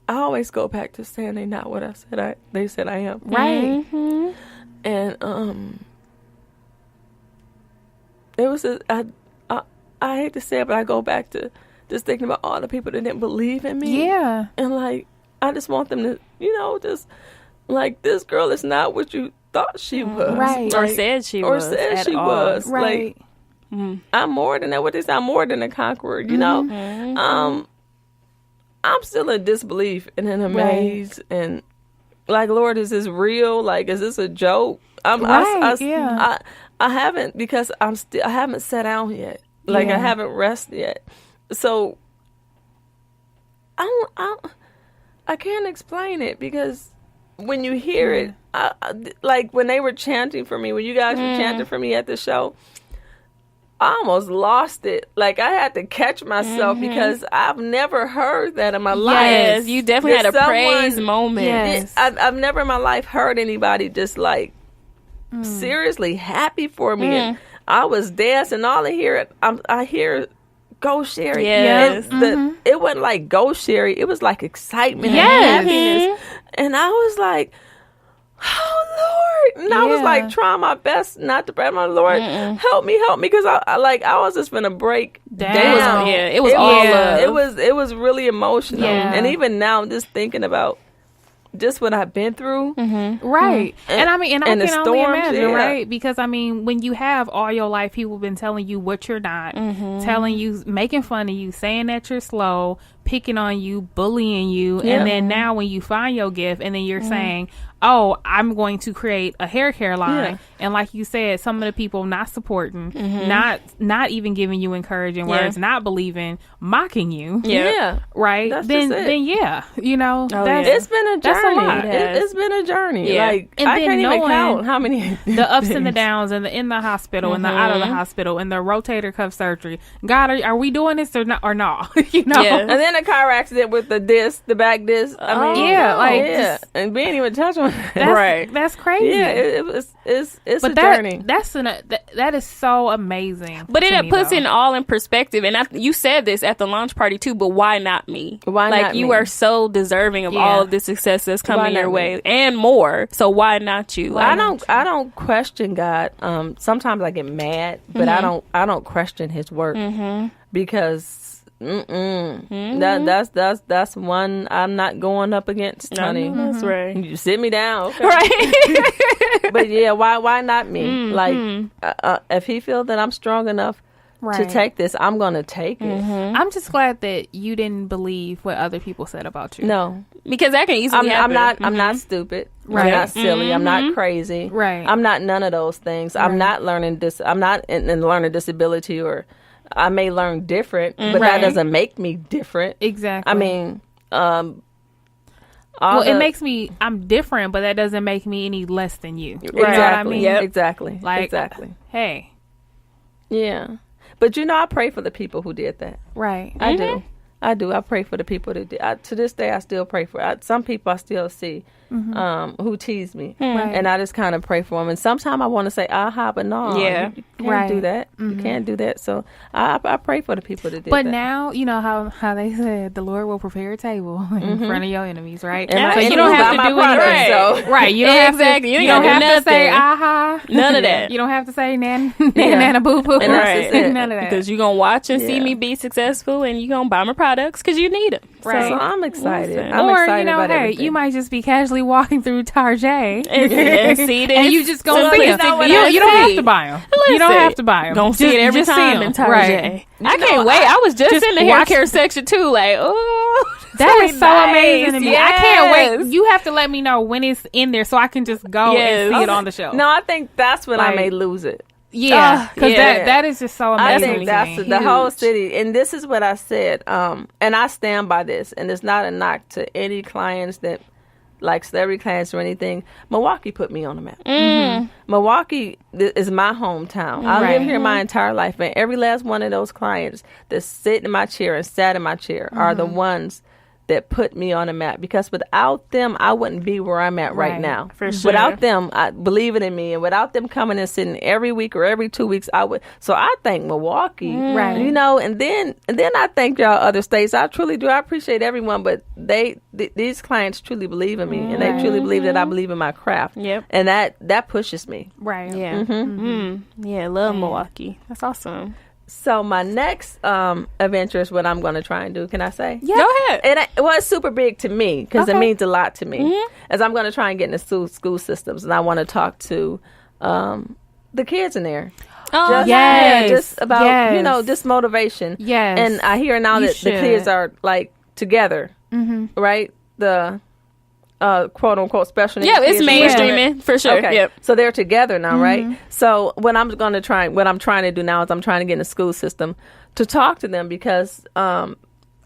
always go back to saying they not what they said I am. Right. And it was I hate to say it, but I go back to just thinking about all the people that didn't believe in me. Yeah. And like I just want them to, just like this girl is not what you thought she was. Right. or Like, said she or was. said at she all. was. Right. Like I'm more than that. What they say, I'm more than a conqueror, you know? I'm still in disbelief and in amaze and like, Lord, is this real? Like, is this a joke? I haven't, because I haven't sat down yet. Like, I haven't rested yet. So I can't explain it, because when you hear it, like when they were chanting for me, when you guys were chanting for me at the show, I almost lost it. Like, I had to catch myself because I've never heard that in my life. Yes, you definitely had a praise moment. Yes. I've never in my life heard anybody just like seriously happy for me. And I was dancing. All I hear go Sherrie. Yes. And it wasn't like go Sherrie. It was like excitement Yes. and happiness. And I was like, oh Lord. And I was like trying my best not to pray, my Lord, help me. Because I was just gonna break down. It was all love. It was really emotional. Yeah. And even now I'm just thinking about just what I've been through. Right. And I mean, and I and the can only storms, imagine, yeah. right? Because I mean, when you have all your life people been telling you what you're not, telling you, making fun of you, saying that you're slow, picking on you, bullying you, and then now when you find your gift and then you're saying, oh, I'm going to create a hair care line, and like you said, some of the people not supporting, not even giving you encouraging words, not believing, mocking you, right? That's then just it. then you know, that's, It's been a That's a journey. lot. It's been a journey. Yeah. Like, And I then can't even knowing count how many the ups and the downs, and the in the hospital and the out of the hospital and the rotator cuff surgery. God, are we doing this or not? Or no? You know? Yeah. And then a car accident with the back disc. I mean, just- and we ain't even touch on That's crazy. Yeah, it's a But journey. that is so amazing. But to it me, puts though. it all in perspective. And you said this at the launch party too, but why not me? Why like, not you me? are so deserving of all of the success that's coming Why your not way me? and more. So why not you? I don't question God. Sometimes I get mad, but I don't question His work because that's one I'm not going up against, honey. That's right. You sit me down, okay? Right. But yeah, why not me? Like, if He feels that I'm strong enough to take this, I'm gonna take it. I'm just glad that you didn't believe what other people said about you. No, Because that can easily happen. I'm not stupid. Right. I'm not silly. I'm not crazy. Right. I'm not none of those things. I'm not learning this. I'm not in learning disability, or I may learn different, but that doesn't make me different. Exactly. I mean, it makes me. I'm different, but that doesn't make me any less than you. exactly. You know what I mean? Yep. Exactly. Like, exactly. Hey. Yeah. But I pray for the people who did that. Right. I do. I pray for the people that did. To this day, I still pray for. Some people I still see who tease me, and I just kind of pray for them. And sometimes I want to say aha, but no, you can't do that. You can't do that. So I pray for the people that did But that. now you know how they said the Lord will prepare a table in front of your enemies, right? And so my you don't enemies have buy to do my product, anything. so- Right. You don't have Exactly. to. You You don't ain't have to say nothing. aha. None of that. You don't have to say nana boo boo. And that's just it. None of that. Because you're going to watch and see Yeah. me be successful, and you're going to buy my products because you need them. Right. So I'm excited. Listen. I'm or excited about hey, everything. you might just be casually walking through Tarjay And see this. and you just go see simplistic them. video. You don't have to buy them. You don't have to buy them. Gonna see it every time in Tarjay. Right. I can't wait. I was just in the hair watch- care section too. Like, oh, That is so amazing to me. Yes. I can't wait. You have to let me know when it's in there so I can just go Yes. and see it on the show. No, I think that's when I Like- may lose it. Yeah, because yeah. that is just so I amazing. think to that's me. the whole city, and this is what I said, and I stand by this, and it's not a knock to any clients that, like celebrity clients or anything. Milwaukee put me on the map. Milwaukee is my hometown. I Right. lived here my entire life, and every last one of those clients that sit in my chair and sat in my chair are the ones that put me on the map, because without them, I wouldn't be where I'm at right Right. now. For sure. Without them, believing in me, and without them coming and sitting every week or every 2 weeks, I would. So I thank Milwaukee, Right. you know, and then I thank y'all other states. I truly do. I appreciate everyone, but these clients truly believe in me, and they truly believe that I believe in my craft. Yep. And that pushes me. Right. Yeah. Yeah, love Milwaukee. That's awesome. So my next adventure is what I'm going to try and do. Can I say? Yeah. Go ahead. And it's super big to me because it Okay. means a lot to me. As I'm going to try and get in the school systems, and I want to talk to the kids in there. Oh, yes. Just about Yes. just motivation. Yes. And I hear now You that the kids should. are like together, right? The quote unquote special needs. Yeah, it's kids. mainstreaming for sure. Okay, Yep. so they're together now, right? So what I'm trying to do now is I'm trying to get in the school system to talk to them, because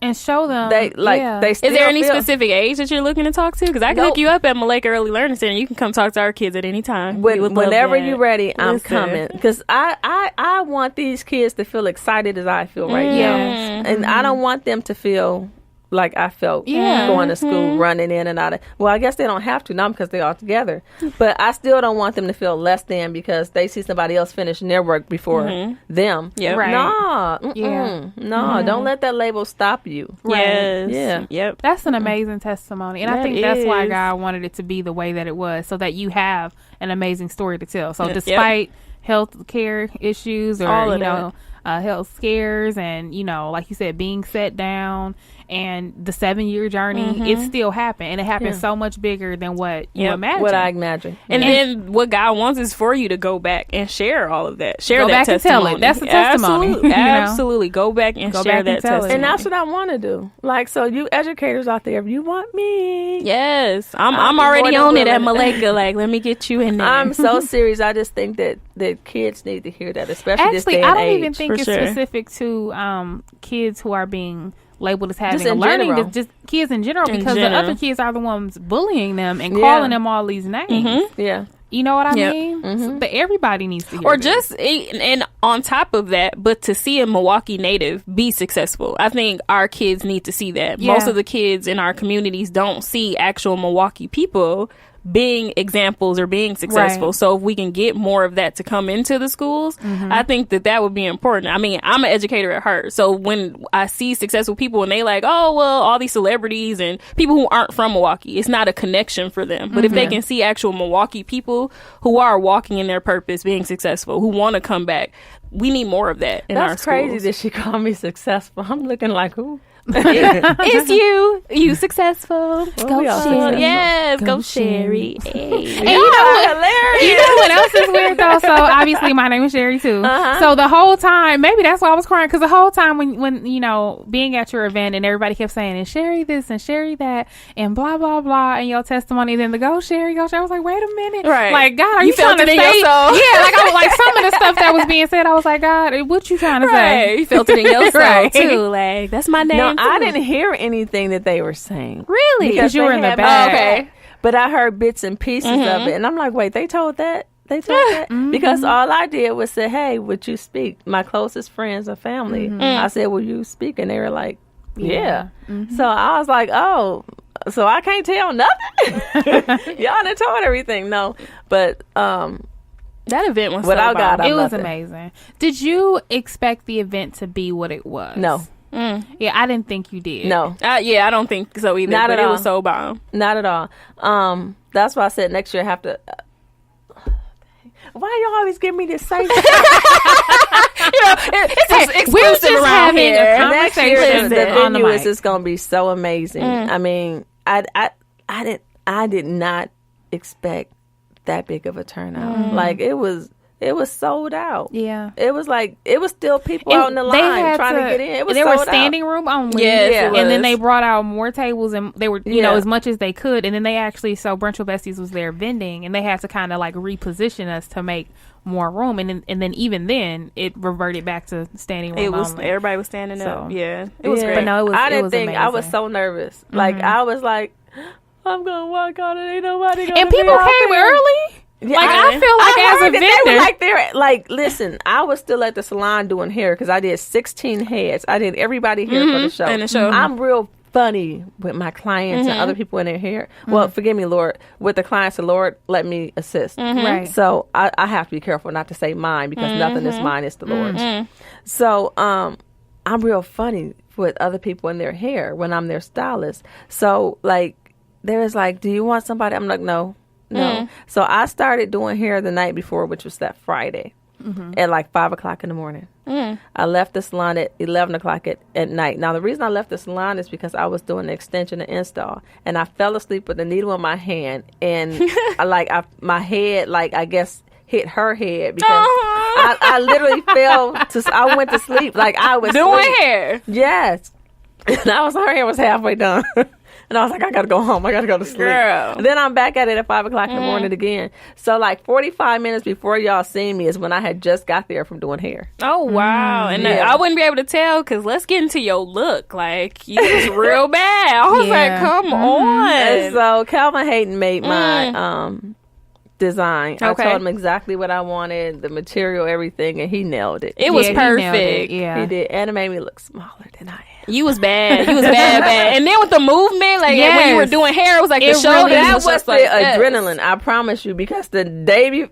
And show them. they they still Is there any feel, specific age that you're looking to talk to? Because I can Nope. hook you up at Maleka Early Learning Center. You can come talk to our kids at any time. We would love whenever that. you're ready, I'm Listen. coming, because I want these kids to feel excited as I feel right Yes. now, and I don't want them to feel like I felt Yeah. going to school, running in and out of. Well, I guess they don't have to now because they're all together. But I still don't want them to feel less than because they see somebody else finishing their work before them. Yep. Right. No, Yeah. no, don't let that label stop you. Yes. Yeah. Yep. That's an amazing testimony. And I That think that's why is. God wanted it to be the way that it was, so that you have an amazing story to tell. So Yep. despite health care issues or, All of health scares and, like you said, being set down and the 7-year journey, it still happened. And it happened so much bigger than what you Yep. imagined. What I imagine. And then what God wants is for you to go back and share all of that. Share Go that back and tell testimony. it. That's the testimony, Absolutely. you know? Absolutely. Go back and Go share back and that tell it. testimony. And that's what I want to do. Like, so you educators out there, if you want me, Yes. I'm be already more on than it at willing. Maleka. Like, let me get you in there. I'm so serious. I just think that kids need to hear that, especially this Actually, day I and don't age. even think For it's sure. specific to kids who are being labeled as having Just a in learning, general. just kids in general, In because the general. other kids are the ones bullying them and Yeah. calling them all these names. Yeah. You know what I Yep. mean? So, but everybody needs to hear Or this. just, and on top of that, but to see a Milwaukee native be successful, I think our kids need to see that. Yeah. Most of the kids in our communities don't see actual Milwaukee people being examples or being successful. Right. So if we can get more of that to come into the schools, I think that would be important. I mean, I'm an educator at heart. So when I see successful people and they like, oh, well, all these celebrities and people who aren't from Milwaukee, it's not a connection for them. But if they can see actual Milwaukee people who are walking in their purpose, being successful, who want to come back, we need more of that in our schools. That's crazy that she called me successful. I'm looking like, who? It's you successful. Go Sherrie. Yes, go Sherrie. Hey. And you know what else is weird though? So obviously my name is Sherrie too. So the whole time, maybe that's why I was crying, because the whole time when you know, being at your event and everybody kept saying, and Sherrie this and Sherrie that and blah blah blah, and your testimony, then the go Sherrie, I was like, wait a minute, right? Like, God, are you felt trying it to in say? your soul. Yeah, like I was like, some of the stuff that was being said, I was like, God, what you trying to say? You felt it in your soul Right. too. Like, that's my name. No, too. I didn't hear anything that they were saying. Really? Because you they were in the had back. my Okay. But I heard bits and pieces of it, and I'm like, wait, they told that? They told that? Because all I did was say, hey, would you speak? My closest friends and family. I said, will you speak? And they were like, yeah. So I was like, oh, so I can't tell nothing? Y'all done told everything. No. But that event was without so God, bomb. I'm It was nothing. amazing. Did you expect the event to be what it was? No. Yeah, I didn't think you did. No. Yeah, I don't think so either. Not but at it was all. so bomb. Not at all. That's why I said next year I have to. Why y'all always give me this same? It's we were exclusive just around having here. a Next year, conversation the on the venue is mic. just gonna be so amazing. I mean, I did not expect that big of a turnout. Like it was sold out. Yeah. It was like it was still people And out in the they line had trying to get in. It was they sold were standing room only. Yes, Yeah. it And then was. they brought out more tables, and they were, you know, Yeah. as much as they could. And then they actually, so Brunch with Besties was there vending, and they had to kind of like reposition us to make more room. And then even then, it reverted back to standing room It was only. everybody was standing So, up. Yeah, it was Yeah. great. But no, it was. I it didn't was think I was amazing. so nervous. Like I was like, I'm gonna walk out and ain't nobody gonna And be people out came there. early. Yeah, Like, I feel like I as a heard that they vendor, were like they're like, listen, I was still at the salon doing hair because I did 16 heads. I did everybody hair for the show. And the show. I'm real funny with my clients and other people in their hair. Well, forgive me, Lord. With the clients, the Lord let me assist. Right. So I have to be careful not to say mine because nothing is mine, it's the Lord's. So I'm real funny with other people in their hair when I'm their stylist. So like there's like, do you want somebody? I'm like, no. So I started doing hair the night before, which was that Friday at like 5 o'clock in the morning. I left the salon at 11 o'clock at night. Now, the reason I left the salon is because I was doing the extension and install, and I fell asleep with the needle in my hand, and my head, like, I guess, hit her head because I literally I went to sleep. Like, I was Doing asleep. hair. Yes. And her hair was halfway done. And I was like, I got to go home. I got to go to sleep. Girl. And then I'm back at it at 5 o'clock in the morning again. So like 45 minutes before y'all seen me is when I had just got there from doing hair. Oh wow! And Yeah. I wouldn't be able to tell because let's get into your look. Like you was real bad. I was like, Yeah. come And on. so Calvin Hayden made my design. Okay. I told him exactly what I wanted, the material, everything, and he nailed it. It was Yeah, he nailed it. perfect. Yeah. He did. And it made me look smaller than I am. You was bad. You was bad. And then with the movement, like when you were Yes. doing hair, it was like It the shoulders. really That was was just the like, yes. adrenaline, I promise you, because the day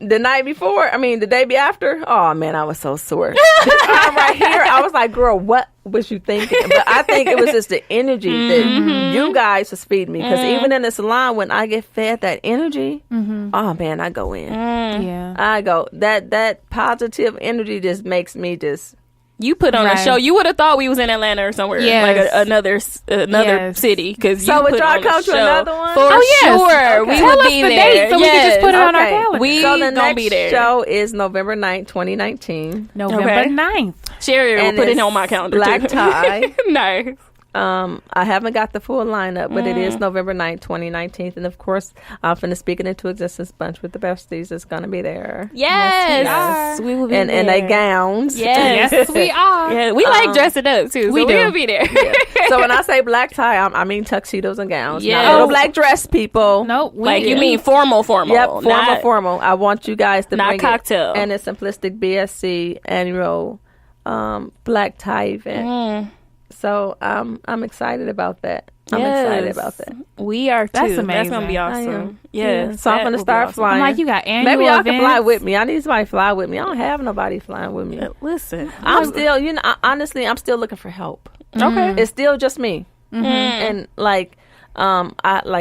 after, oh man, I was so sore. This arm right here, I was like, girl, what was you thinking? But I think it was just the energy that you guys was feeding me. Because even in the salon, when I get fed that energy, oh man, I go in. Yeah. I go, that positive energy just makes me just, You put on Right. a show. You would have thought we was in Atlanta or somewhere, Yes. like another Yes. city. Because So you would put y'all on come a to show. another one? For Oh, yes. sure, Okay. we Tell would us be the there. date so we can just put it on our Okay. calendar. We so the gonna next be there. show is November 9th, 2019. November Okay. 9th. Sherrie will And put it it's on my calendar black too. tie. Nice. I haven't got the full lineup, but it is November 9th, 2019. And of course, I'm finna speak it into existence. Bunch with the Besties is going to be there. Yes, we will be And there. they gowns. Yes. Yes, we are. Yeah, we like dressing up too. So we do. we'll be there. So when I say black tie, I mean tuxedos and gowns. Yes. Not little black dress people. Nope. Like you mean formal? Yep, not- formal. I want you guys to not bring cocktail. it. And a simplistic BSC annual black tie event. So I'm excited about that. I'm excited about that. We are too. That's amazing. That's gonna be awesome. Yeah. So I'm gonna start flying. I'm like, you got annual Maybe y'all events. can fly with me. I need somebody to fly with me. I don't have nobody flying with me. Listen, I'm still, honestly, I'm still looking for help. okay. It's still just me, and like, I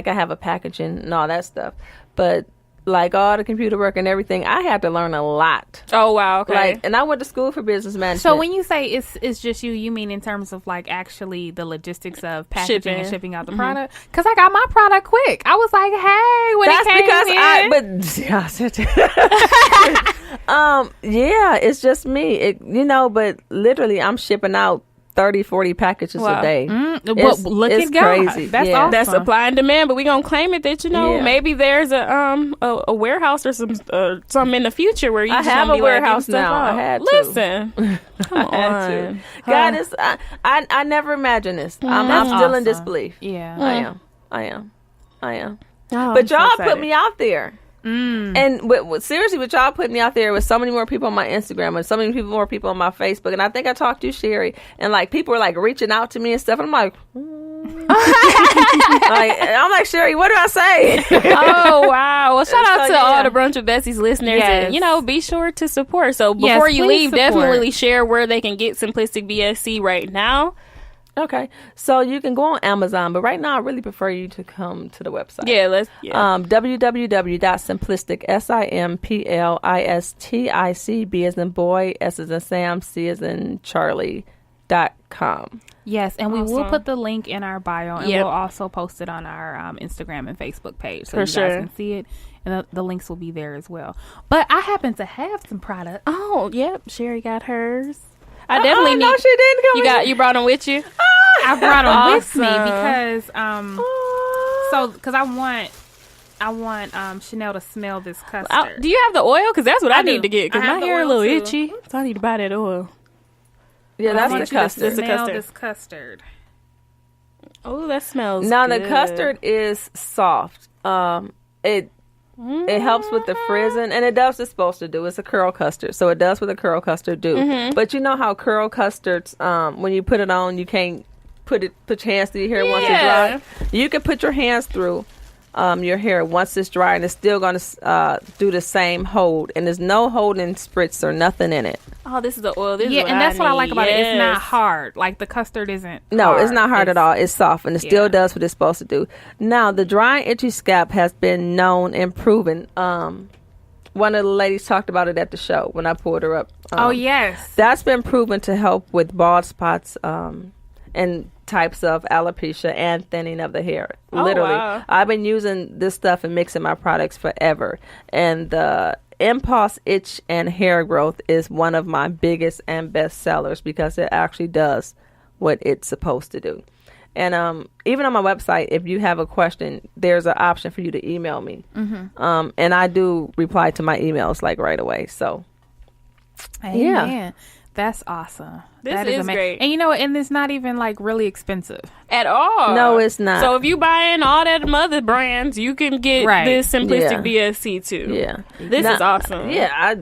have a packaging and all that stuff, but like all the computer work and everything, I had to learn a lot. Oh wow. Okay. Like, and I went to school for business management. So when you say it's just you mean in terms of like actually the logistics of packaging and shipping out the product? Because I got my product quick. I was like, hey, when it came yeah, it's just me. But literally I'm shipping out 30, 40 packages a day. Look at God. Crazy. That's Yeah. awesome. That's supply and demand, but we gonna claim it that maybe there's a warehouse or something in the future where you I just have gonna a be warehouse like, now. I had to. Listen, come I had on. to. God is. I never imagined this. I'm still in disbelief. Yeah. I am. Oh, But y'all so put me out there. And seriously, what y'all put me out there with so many more people on my Instagram and so many more people on my Facebook. And I think I talked to you, Sherrie, and like people were like reaching out to me and stuff. And I'm like, I'm like, Sherrie, what do I say? Oh wow! Well, shout out to yeah. all the Brunch with Besties listeners, Yes. and be sure to support. So before you please leave, support. definitely share where they can get Simplistic BSC right now. Okay, so you can go on Amazon, but right now I really prefer you to come to the website. www.simplistic simplistic as in boy, S as in Sam, C as in Charlie.com. Yes, and we will Awesome. put the link in our bio, and Yep. we'll also post it on our Instagram and Facebook page, so For you guys sure. can see it, and the links will be there as well. But I happen to have some products. Oh, yep. Sherrie got hers. I definitely need. No, she didn't come. You brought them with you. I brought them with me Awesome. because I want Chanel to smell this custard. Do you have the oil? Because that's what I do. need to get. Because I my have the hair a oil, little too. itchy, so I need to buy that oil. Yeah, I that's want the you to custard. That's the smell custard. this custard. Oh, that smells. Now good. the custard is soft. It helps with the frizzing, and it does what it's supposed to do. It's a curl custard, so it does what a curl custard do. But you know how curl custards, when you put it on, you can't put your hands through your hair once it's dry. You can put your hands through your hair once it's dry, and it's still going to do the same hold. And there's no holding spritz or nothing in it. Oh, this is the oil. This is And that's what I like about it. It's not Yes. hard. Like the custard isn't. No, hard. it's not hard at all. It's soft, and it still does what it's supposed to do. Now, the dry and itchy scalp has been known and proven. One of the ladies talked about it at the show when I pulled her up. Oh yes, That's been proven to help with bald spots and types of alopecia and thinning of the hair. Literally. Wow. I've been using this stuff and mixing my products forever. And the Impulse Itch and Hair Growth is one of my biggest and best sellers because it actually does what it's supposed to do. And even on my website, if you have a question, there's an option for you to email me. And I do reply to my emails like right away. So, Amen. That's awesome. This is great. And and it's not even like really expensive. At all. No, it's not. So if you buying all that mother brands, you can get this Simplistic BSC too. Yeah. This is awesome. Yeah, I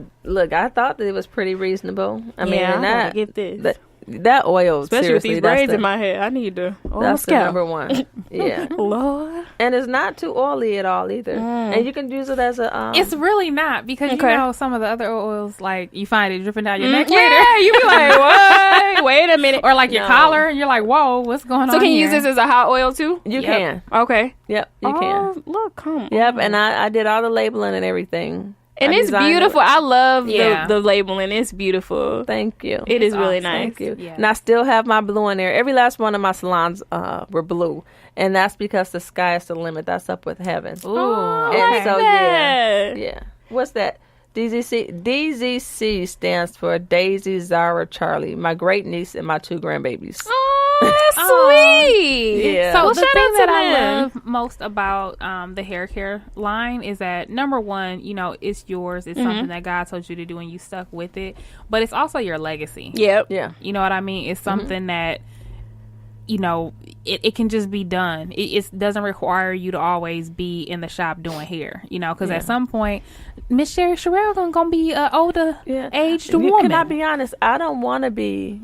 thought that it was pretty reasonable. I mean, I and gotta get this. That oil, Especially seriously, with these that's braids the, in my head. I need to oil my that's the scalp. number one. Yeah. Lord. And it's not too oily at all either. And you can use it as a It's really not because some of the other oils, like you find it dripping down your neck later. Yeah, you be like, what? Wait a minute. Or like your collar, and you're like, whoa, what's going on? So can you here? use this as a hot oil too? you can. Okay. Yep, you can. Look, come on. Yep, and I did all the labeling and everything. And I it's designed beautiful. it. I love Yeah. the labeling. It's beautiful. Thank you. It is really awesome. nice. Thank you. Yeah. And I still have my blue in there. Every last one of my salons were blue. And that's because the sky is the limit. That's up with heaven. Ooh, I And like so, that. Yeah. What's that? DZC stands for Daisy, Zara, Charlie, my great niece and my 2 grandbabies. Oh, that's Aw. sweet. Yeah. So Well, the shout thing out to that I them. love most about the hair care line is that number one, it's yours. It's something that God told you to do and you stuck with it. But it's also your legacy. Yep. Yeah. You know what I mean? It's something that it can just be done. It doesn't require you to always be in the shop doing hair. Because at some point, Miss Cheriel gonna be an older aged woman. Can I be honest? I don't want to be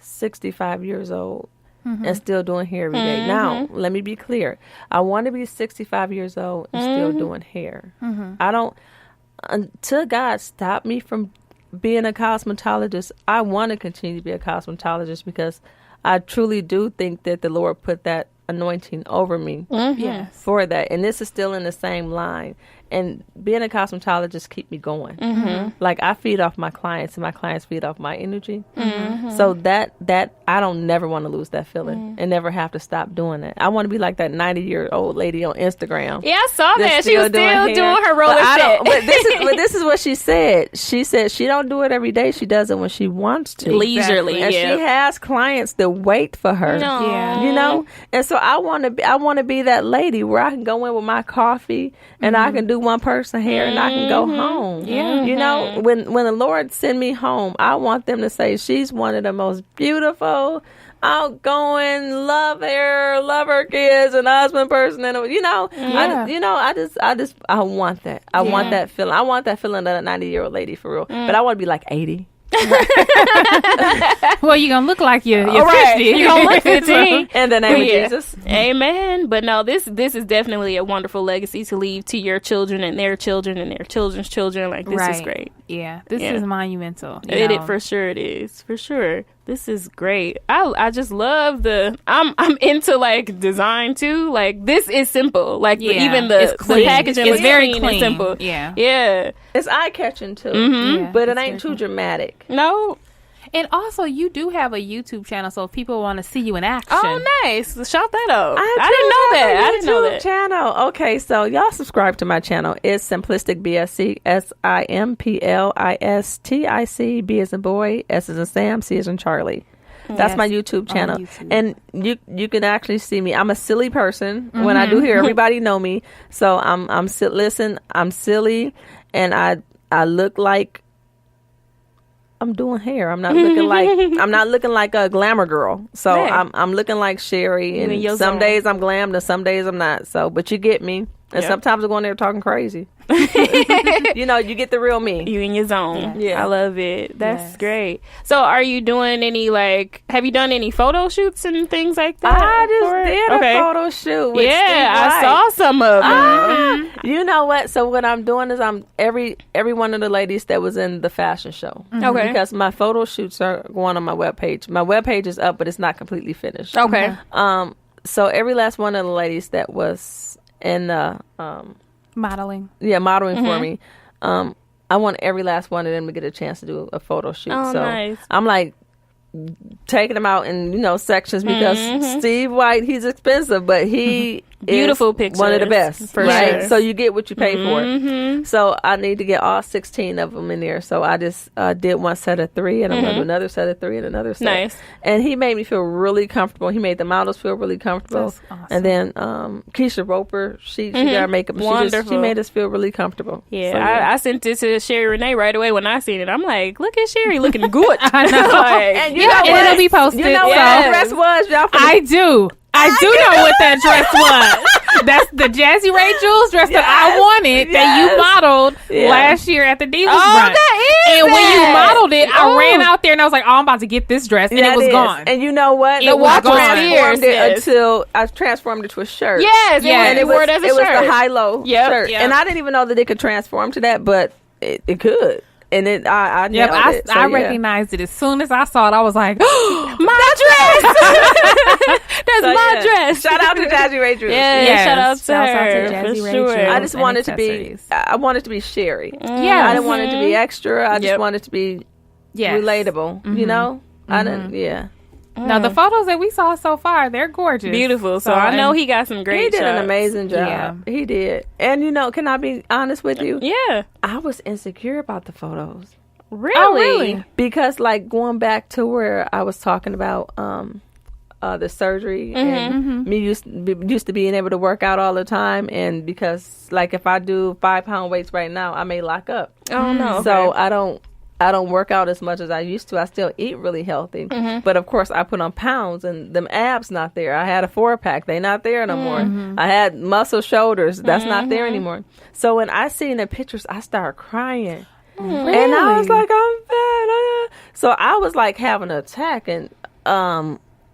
65 years old and still doing hair every day. Now, let me be clear. I want to be 65 years old and still doing hair. I don't, until God stopped me from being a cosmetologist, I want to continue to be a cosmetologist because I truly do think that the Lord put that anointing over me for that. And this is still in the same line. And being a cosmetologist keep me going. Like I feed off my clients and my clients feed off my energy. So that I don't never want to lose that feeling and never have to stop doing it. I want to be like that 90-year-old lady on Instagram. Yeah, I saw that. She was still doing her roller set. But this is what she said. She said she don't do it every day. She does it when she wants to. Leisurely. And she has clients that wait for her. You know? And so I want to be that lady where I can go in with my coffee and I can do one person hair and I can go home. You know, when the Lord send me home, I want them to say she's one of the most beautiful, outgoing, love her kids and husband person, and I want that. I want that feeling. I want that feeling of a 90-year-old lady for real. But I want to be like 80. Well, you're gonna look like you're 50. You're gonna look 15 in the name of Jesus. Amen. But no, this is definitely a wonderful legacy to leave to your children and their children and their children's children. Like this is great. This is monumental. It for sure it is. For sure. This is great. I just love I'm into like design too. Like this is simple. Like even the packaging is very clean and simple. Yeah. It's eye catching too. But it ain't too dramatic. No. And also, you do have a YouTube channel, so if people want to see you in action. Oh, nice! Shout that out. I didn't know that. Channel. Okay, so y'all subscribe to my channel. It's Simplistic BSC. SIMPLISTIC. B as in boy, S as in Sam, C as in Charlie. That's my YouTube channel. And you can actually see me. I'm a silly person. When I do hair, everybody know me. So I'm silly, and I look like I'm doing hair. I'm not looking like a glamour girl. So I'm looking like Sherrie, and some days I'm glammed and some days I'm not. So, but you get me. And sometimes I'm going there talking crazy. You know, you get the real me. You in your zone. Yeah. I love it. That's great. So are you doing have you done any photo shoots and things like that? I just did a photo shoot with Steve I saw some of them. You know what? So what I'm doing is I'm every one of the ladies that was in the fashion show. Okay. Because my photo shoots are going on my webpage. My webpage is up, but it's not completely finished. Okay. So every last one of the ladies that was in the modeling for me, I want every last one of them to get a chance to do a photo shoot. Nice. I'm like taking them out in sections because Steve White, he's expensive, but he beautiful is pictures, one of the best, right? Sure. So you get what you pay for. So I need to get all 16 of them in there. So I just did one set of 3, and I'm going to do another set of 3 and another set. Nice. And he made me feel really comfortable. He made the models feel really comfortable. That's awesome. And then Keisha Roper, she got her makeup. She made us feel really comfortable. Yeah, so, I sent it to Sherrie Renee right away when I seen it. I'm like, look at Sherrie looking good. I know. And you know what? And it'll be posted. You know what the dress was, y'all? I do know what that dress was. That's the Jazzy Ray Jules dress that I wanted that you modeled last year at the Divas Brunch. When you modeled it, I ran out there and I was like, I'm about to get this dress, and it was gone. And you know what? It was gone. Until I transformed it to a shirt. Yes, and it was as a shirt. It was the high-low shirt. Yep. And I didn't even know that it could transform to that, but it could. And I nailed it. So, I recognized it as soon as I saw it. I was like, my dress. That's my dress. Shout out to Jazzy Ray Drew. Shout out to her. Jazzy Ray sure. Drew. I just wanted to be. I wanted to be Sherrie. Yeah, I didn't want it to be extra. I just wanted to be relatable. You know, I didn't. Yeah. Now, the photos that we saw so far, they're gorgeous. Beautiful. So I know he got some great He did shots. an amazing job. Yeah. He did. And, can I be honest with you? Yeah. I was insecure about the photos. Really? Oh, really? Because, going back to where I was talking about the surgery and me used to being able to work out all the time. And because, if I do 5-pound weights right now, I may lock up. Oh, no. So I don't work out as much as I used to. I still eat really healthy. But, of course, I put on pounds, and them abs not there. I had a 4-pack. They not there no more. I had muscle shoulders. That's not there anymore. So when I seen the pictures, I started crying. Really? And I was like, I'm fat. So I was, having an attack. And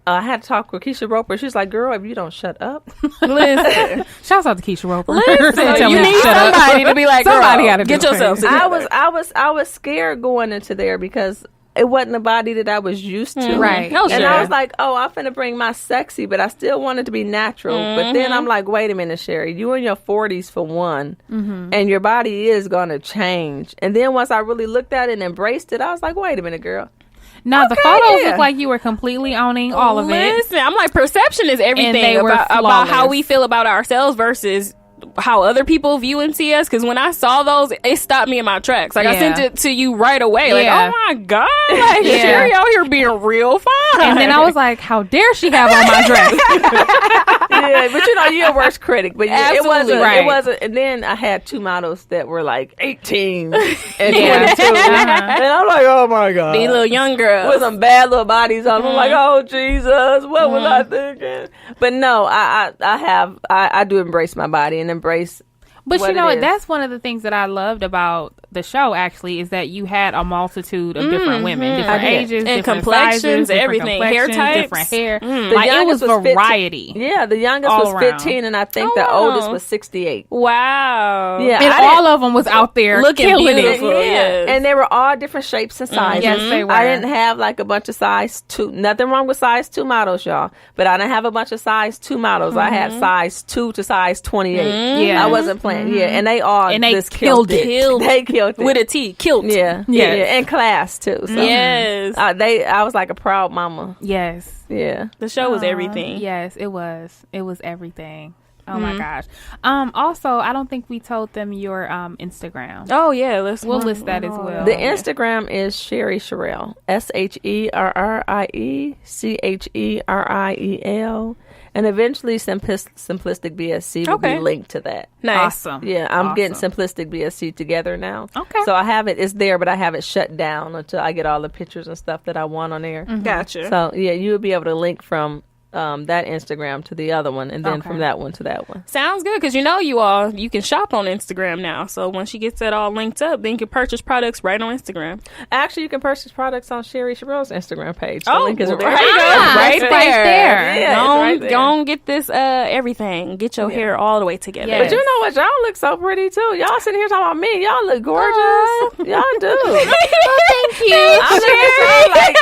I had to talk with Keisha Roper. She's like, girl, if you don't shut up. Listen, Shouts out to Keisha Roper. listen, you need somebody to be like, Somebody girl, gotta do get it. yourself together. I was scared going into there because it wasn't a body that I was used to. Right. Oh, And sure. I was like, oh, I'm finna bring my sexy, but I still wanted to be natural. But then I'm like, wait a minute, Sherrie, you in your 40s for one, and your body is going to change. And then once I really looked at it and embraced it, I was like, wait a minute, girl. No, the photos look like you were completely owning all of it. Listen, I'm like, perception is And everything they were about how flawless. we feel about ourselves versus how other people view and see us. Because when I saw those, it stopped me in my tracks. Like, I Yeah. sent it to you right away. Like, Yeah. oh my God, like, Yeah. Sherrie out here being real fine. And then I was like, how dare she have on my dress? Yeah, but you're your worst critic. But yeah, it Absolutely. wasn't. Right. It wasn't. And then I had 2 models that were like 18 and 22, Yeah. and I'm like, oh my god, these little young girls. with some bad little bodies on. I'm like, oh Jesus, what was I thinking? But no, I do embrace my body and embrace. But what you know it what? is. That's one of the things that I loved about the show, actually, is that you had a multitude of different women, different I did. ages, And different complexions, sizes, different everything. Hair complexions, types. different hair. The Like, it was youngest 15. variety. Yeah, the youngest All was around. 15, and I think Oh, the wow. oldest was 68. Wow. Yeah, And I didn't- all of them was out there Looking killing beautiful. it. Yes. And they were all different shapes and sizes. Yes, they were. I didn't have like a bunch of size 2. Nothing wrong with size 2 models, y'all. But I didn't have a bunch of size 2 models. I had size 2 to size 28. Yeah. I wasn't playing. Yeah, and they all And they just killed it. They killed it. With a T. Kilt. yeah, Yes. yeah, and class too. So. Yes. I was like a proud mama. Yes. Yeah. The show was everything. Yes, it was. It was everything. Oh my gosh. Also, I don't think we told them your Instagram. Oh, yeah. We'll list that as well. The Instagram is Sherrie Cheriel. Sherriel. And eventually Simplistic BSC will Okay. be linked to that. Nice. Awesome. Yeah, I'm getting Awesome. Simplistic BSC together now. Okay. So I have it's there, but I have it shut down until I get all the pictures and stuff that I want on there. Gotcha. So yeah, you'll be able to link from that Instagram to the other one, and then Okay. from that one to that one. Sounds good, because you can shop on Instagram now. So once she gets that all linked up, then you can purchase products right on Instagram. Actually, you can purchase products on Sherrie Cheriel's Instagram page. The Oh, link is well, right there you go. there. Right it's there. right there. Yeah, it's right there. Go on, get this everything. Get your hair all the way together. Yes. But you know what? Y'all look so pretty too. Y'all sitting here talking about me. Y'all look gorgeous. Y'all do. Thank you. I'm looking so like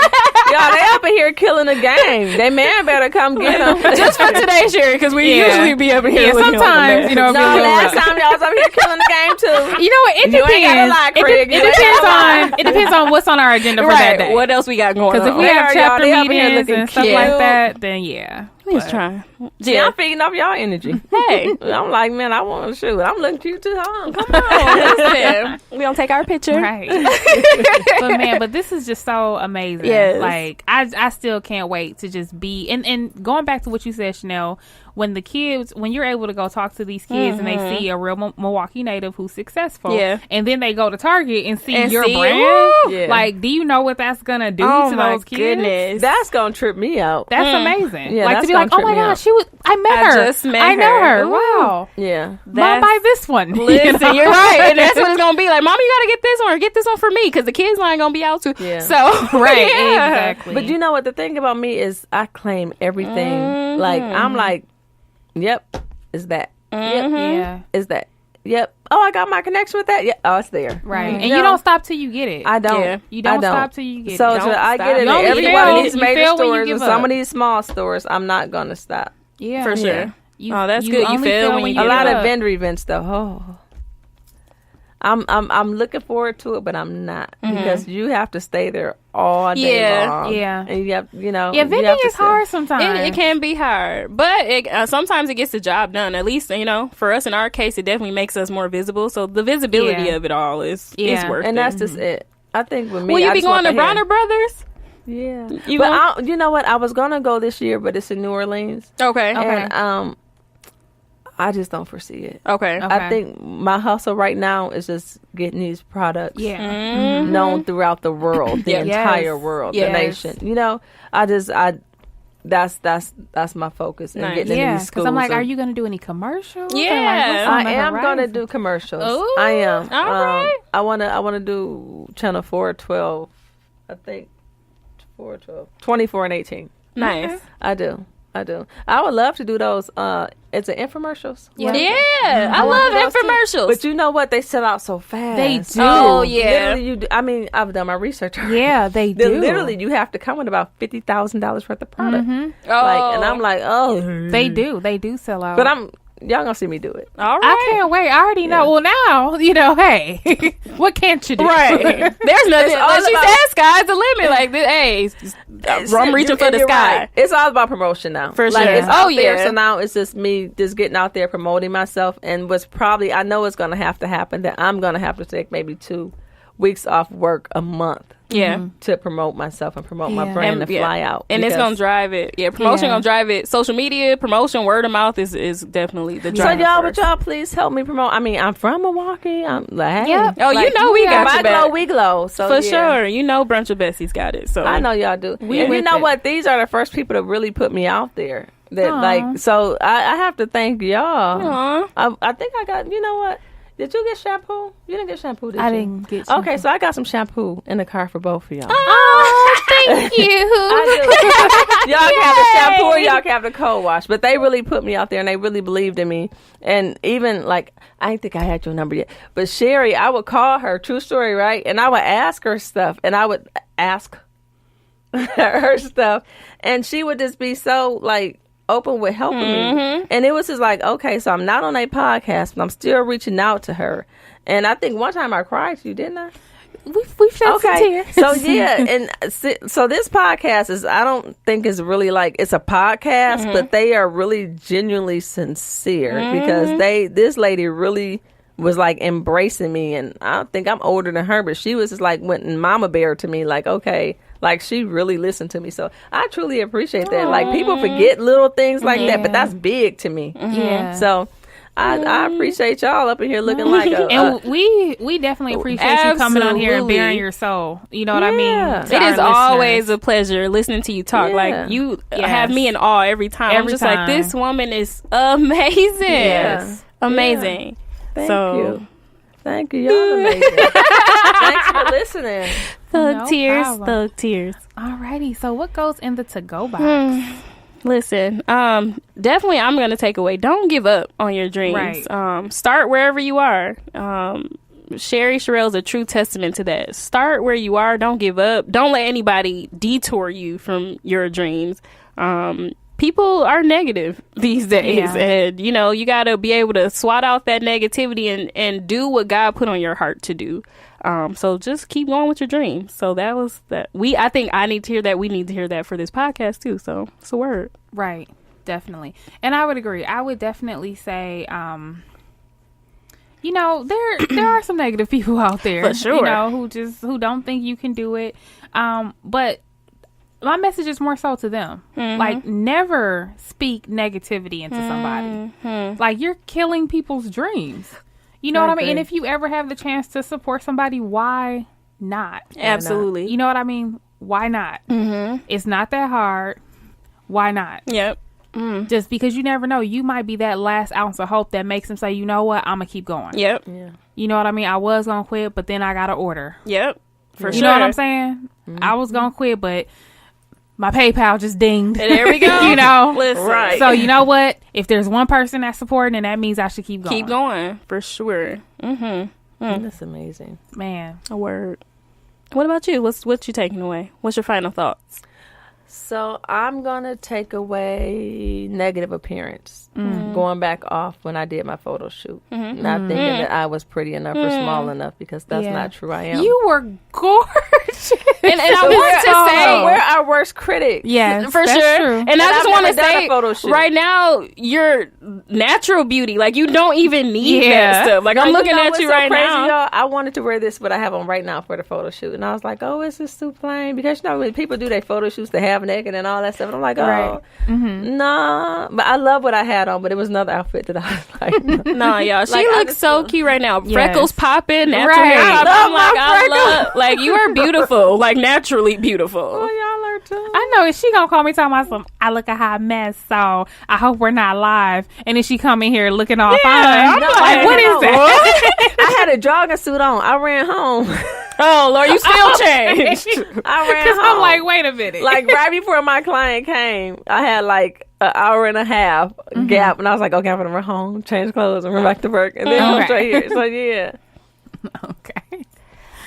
y'all. They up in here killing the game. They man better come get them. Just for today, Sherrie, because we Yeah. usually be up here. Yeah, looking like a sometimes, mess. you know, No, if you're a little last rough. time y'all was up here killing the game too. You know what? It You ain't depends. gotta lie, Craig. It You ain't depends gotta lie. on. It depends on what's on our agenda for that Right. day. What else we got going on? Because if we They have are, y'all. chapter They up here meetings looking and stuff cute. like that, then yeah. He's But- trying. See, Yeah. I'm feeding off y'all energy. Hey. I'm like, man, I want to shoot. I'm looking cute too, huh? Come Listen, we gonna take our picture. Right. but this is just so amazing. Yes. Like I still can't wait to just be and going back to what you said, Chanel, when you're able to go talk to these kids and they see a real Milwaukee native who's successful, Yeah. and then they go to Target and see And your see, brand, woo! Yeah. like, do you know what that's gonna do Oh to my those kids? goodness. That's gonna trip me out. That's amazing. Yeah, like to that's be like, gonna oh my trip me gosh, out. I met I her. just met I know her. her. Ooh. Wow. Yeah. Mom, That's- buy this one. You Listen, know? you're right, and that's what it's gonna be like. Mom, you gotta get this one or get this one for me because the kids line gonna be out too. Yeah. So Right, yeah. exactly. But you know what? The thing about me is I claim everything. Like, I'm like, yep, is that. Yep, yeah. is that. Yep. Oh, I got my connection with that. Yeah. Oh, it's there. Right. And No. you don't stop till you get it. I don't. Yeah. You don't I stop till you get so it. So Don't I stop. get it You in only every fail- one of these you major fail when you stores give and some up. of these small stores. I'm not going to stop. Yeah. For sure. Yeah. Oh, that's good. You only fail when you A give lot up. of vendor events though. Oh. I'm looking forward to it, but I'm not because you have to stay there all day Yeah, long. yeah. And you have, Yeah, you vending have to is hard sometimes. It can be hard, but sometimes it gets the job done. At least, for us in our case, it definitely makes us more visible. So the visibility Yeah. of it all is Yeah. worth And it. that's just it. I think with me, Will you I be just want going to the hair. Bronner Brothers? Yeah, You but you know what? I was gonna go this year, but it's in New Orleans, Okay. and I just don't foresee it. Okay. Okay. I think my hustle right now is just getting these products Yeah. known throughout the world, the Yes. entire world, Yes. the nation. That's my focus and Nice. getting into Yeah. these Because schools. I'm like, and- are you going to do any commercials? Or, Yeah. like, what's on I the am going to horizon? do commercials. Ooh, I am. all right. I want to do channel 412. I think 412, 24 and 18. Nice. I do. I would love to do those. It's an infomercials. Yeah, I love infomercials. But you know what? They sell out so fast. They do. Oh yeah. Literally, you do. I mean, I've done my research. Yeah, they do. Literally, you have to come with about $50,000 worth of product. Mm-hmm. And I'm like, oh, They do sell out. But y'all gonna see me do it. All right. I can't wait. I already know. Well, now hey, what can't you do? Right. There's nothing. Like she said, sky's the limit. Like, hey, I'm reaching for the sky. Right. It's all about promotion now. For sure. It's out there, so now it's just me just getting out there promoting myself, and I know it's gonna have to happen that I'm gonna have to take maybe 2 weeks off work a month. Yeah. To promote myself and promote my brand and fly out. And it's going to drive it. Yeah, promotion going to drive it. Social media, promotion, word of mouth is definitely the driver. So would y'all please help me promote? I mean, I'm from Milwaukee. I'm like, hey. Yep. Oh, like, we got your back. We glow. So for sure. Brunch with Besties got it. So I know y'all do. And you know what? These are the first people to really put me out there. That so I have to thank y'all. I think I got, you know what? Did you get shampoo? You didn't get shampoo, did you? I didn't get shampoo. Okay, so I got some shampoo in the car for both of y'all. Oh, thank you. I do. Y'all can have the shampoo or y'all can have the cold wash. But they really put me out there and they really believed in me. And even I didn't think I had your number yet. But Sherrie, I would call her, true story, right? And I would ask her stuff. And I would ask her stuff. And she would just be so open with helping me. And it was just like, okay, so I'm not on a podcast, but I'm still reaching out to her. And I think one time I cried to you, didn't I? We've shed some tears. So and so this podcast is, I don't think is really it's a podcast, but they are really genuinely sincere because this lady really was embracing me. And I don't think I'm older than her, but she was just went and mama bear to me, okay. She really listened to me. So I truly appreciate that. People forget little things like that, but that's big to me. Yeah. So I appreciate y'all up in here looking like a... And we definitely appreciate you coming on here and bearing your soul. You know what I mean? It is always a pleasure listening to you talk. You have me in awe every time. I'm just like, this woman is amazing. Yes. Amazing. Yeah. Thank you. Y'all amazing. Thanks for listening. Thug tears. Alrighty, so what goes in the to-go box? Listen, definitely I'm going to take away, don't give up on your dreams. Right. Start wherever you are. Cheriel is a true testament to that. Start where you are. Don't give up. Don't let anybody detour you from your dreams. People are negative these days, and you got to be able to swat out that negativity and do what God put on your heart to do. So just keep going with your dreams. So that was that. I think I need to hear that. We need to hear that for this podcast too. So it's a word. Right. Definitely. And I would agree. I would definitely say, there are some negative people out there, for sure, who don't think you can do it. But my message is more so to them. Never speak negativity into somebody. You're killing people's dreams. You know what I mean? And if you ever have the chance to support somebody, why not? Absolutely. You know what I mean? Why not? It's not that hard. Why not? Yep. Just because you never know. You might be that last ounce of hope that makes them say, you know what? I'm going to keep going. Yep. Yeah. You know what I mean? I was going to quit, but then I got an order. Yep. For sure. You know what I'm saying? I was going to quit, but my PayPal just dinged. And there we go. Listen. Right. So you know what? If there's one person that's supporting, then that means I should keep going. Keep going, for sure. That's amazing, man. A word. What about you? What you taking away? What's your final thoughts? So I'm gonna take away negative appearance. Going back off when I did my photo shoot, not thinking that I was pretty enough or small enough, because that's not true. I am. You were gorgeous, and I want to say we're our worst critic. Yeah, for sure. True. And I just want to say, right now, your natural beauty, you don't even need that stuff. I'm looking at you right now. Y'all? I wanted to wear this, what I have on right now for the photo shoot, and I was like, oh, it's just too plain, because when people do their photo shoots, they have naked and all that stuff, and I'm like, oh, nah. But I love what I had on, but it was another outfit that I was like, nah, y'all. She looks so cute right now. Freckles popping, natural hair. I love, you are beautiful, naturally beautiful. Oh, y'all are too. I know. She gonna call me talking about some, I look a hot mess, so I hope we're not live. And then she come in here looking all fine. I'm like, what is that? I had a jogging suit on. I ran home. Oh, Lord, you still changed. I ran Because home. I'm like, wait a minute. Like, right before my client came, I had like an hour and a half gap, and I was like, okay, I'm gonna run home, change clothes, and run back to work, and then come straight here. So yeah. Okay.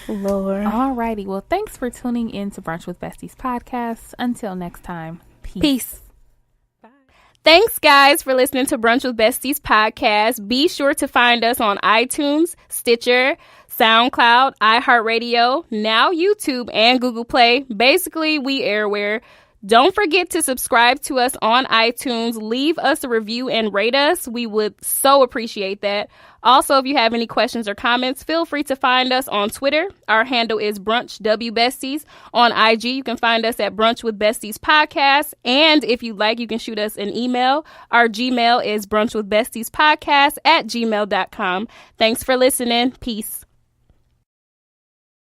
Lord. Alrighty. Well, thanks for tuning in to Brunch with Besties podcast. Until next time, Peace. Thanks, guys, for listening to Brunch with Besties podcast. Be sure to find us on iTunes, Stitcher, SoundCloud, iHeartRadio, now YouTube, and Google Play. Basically, we airware. Don't forget to subscribe to us on iTunes. Leave us a review and rate us. We would so appreciate that. Also, if you have any questions or comments, feel free to find us on Twitter. Our handle is BrunchWBesties. On IG, you can find us at Brunch with Besties Podcast. And if you like, you can shoot us an email. Our Gmail is brunchwithbestiespodcast@gmail.com. Thanks for listening. Peace.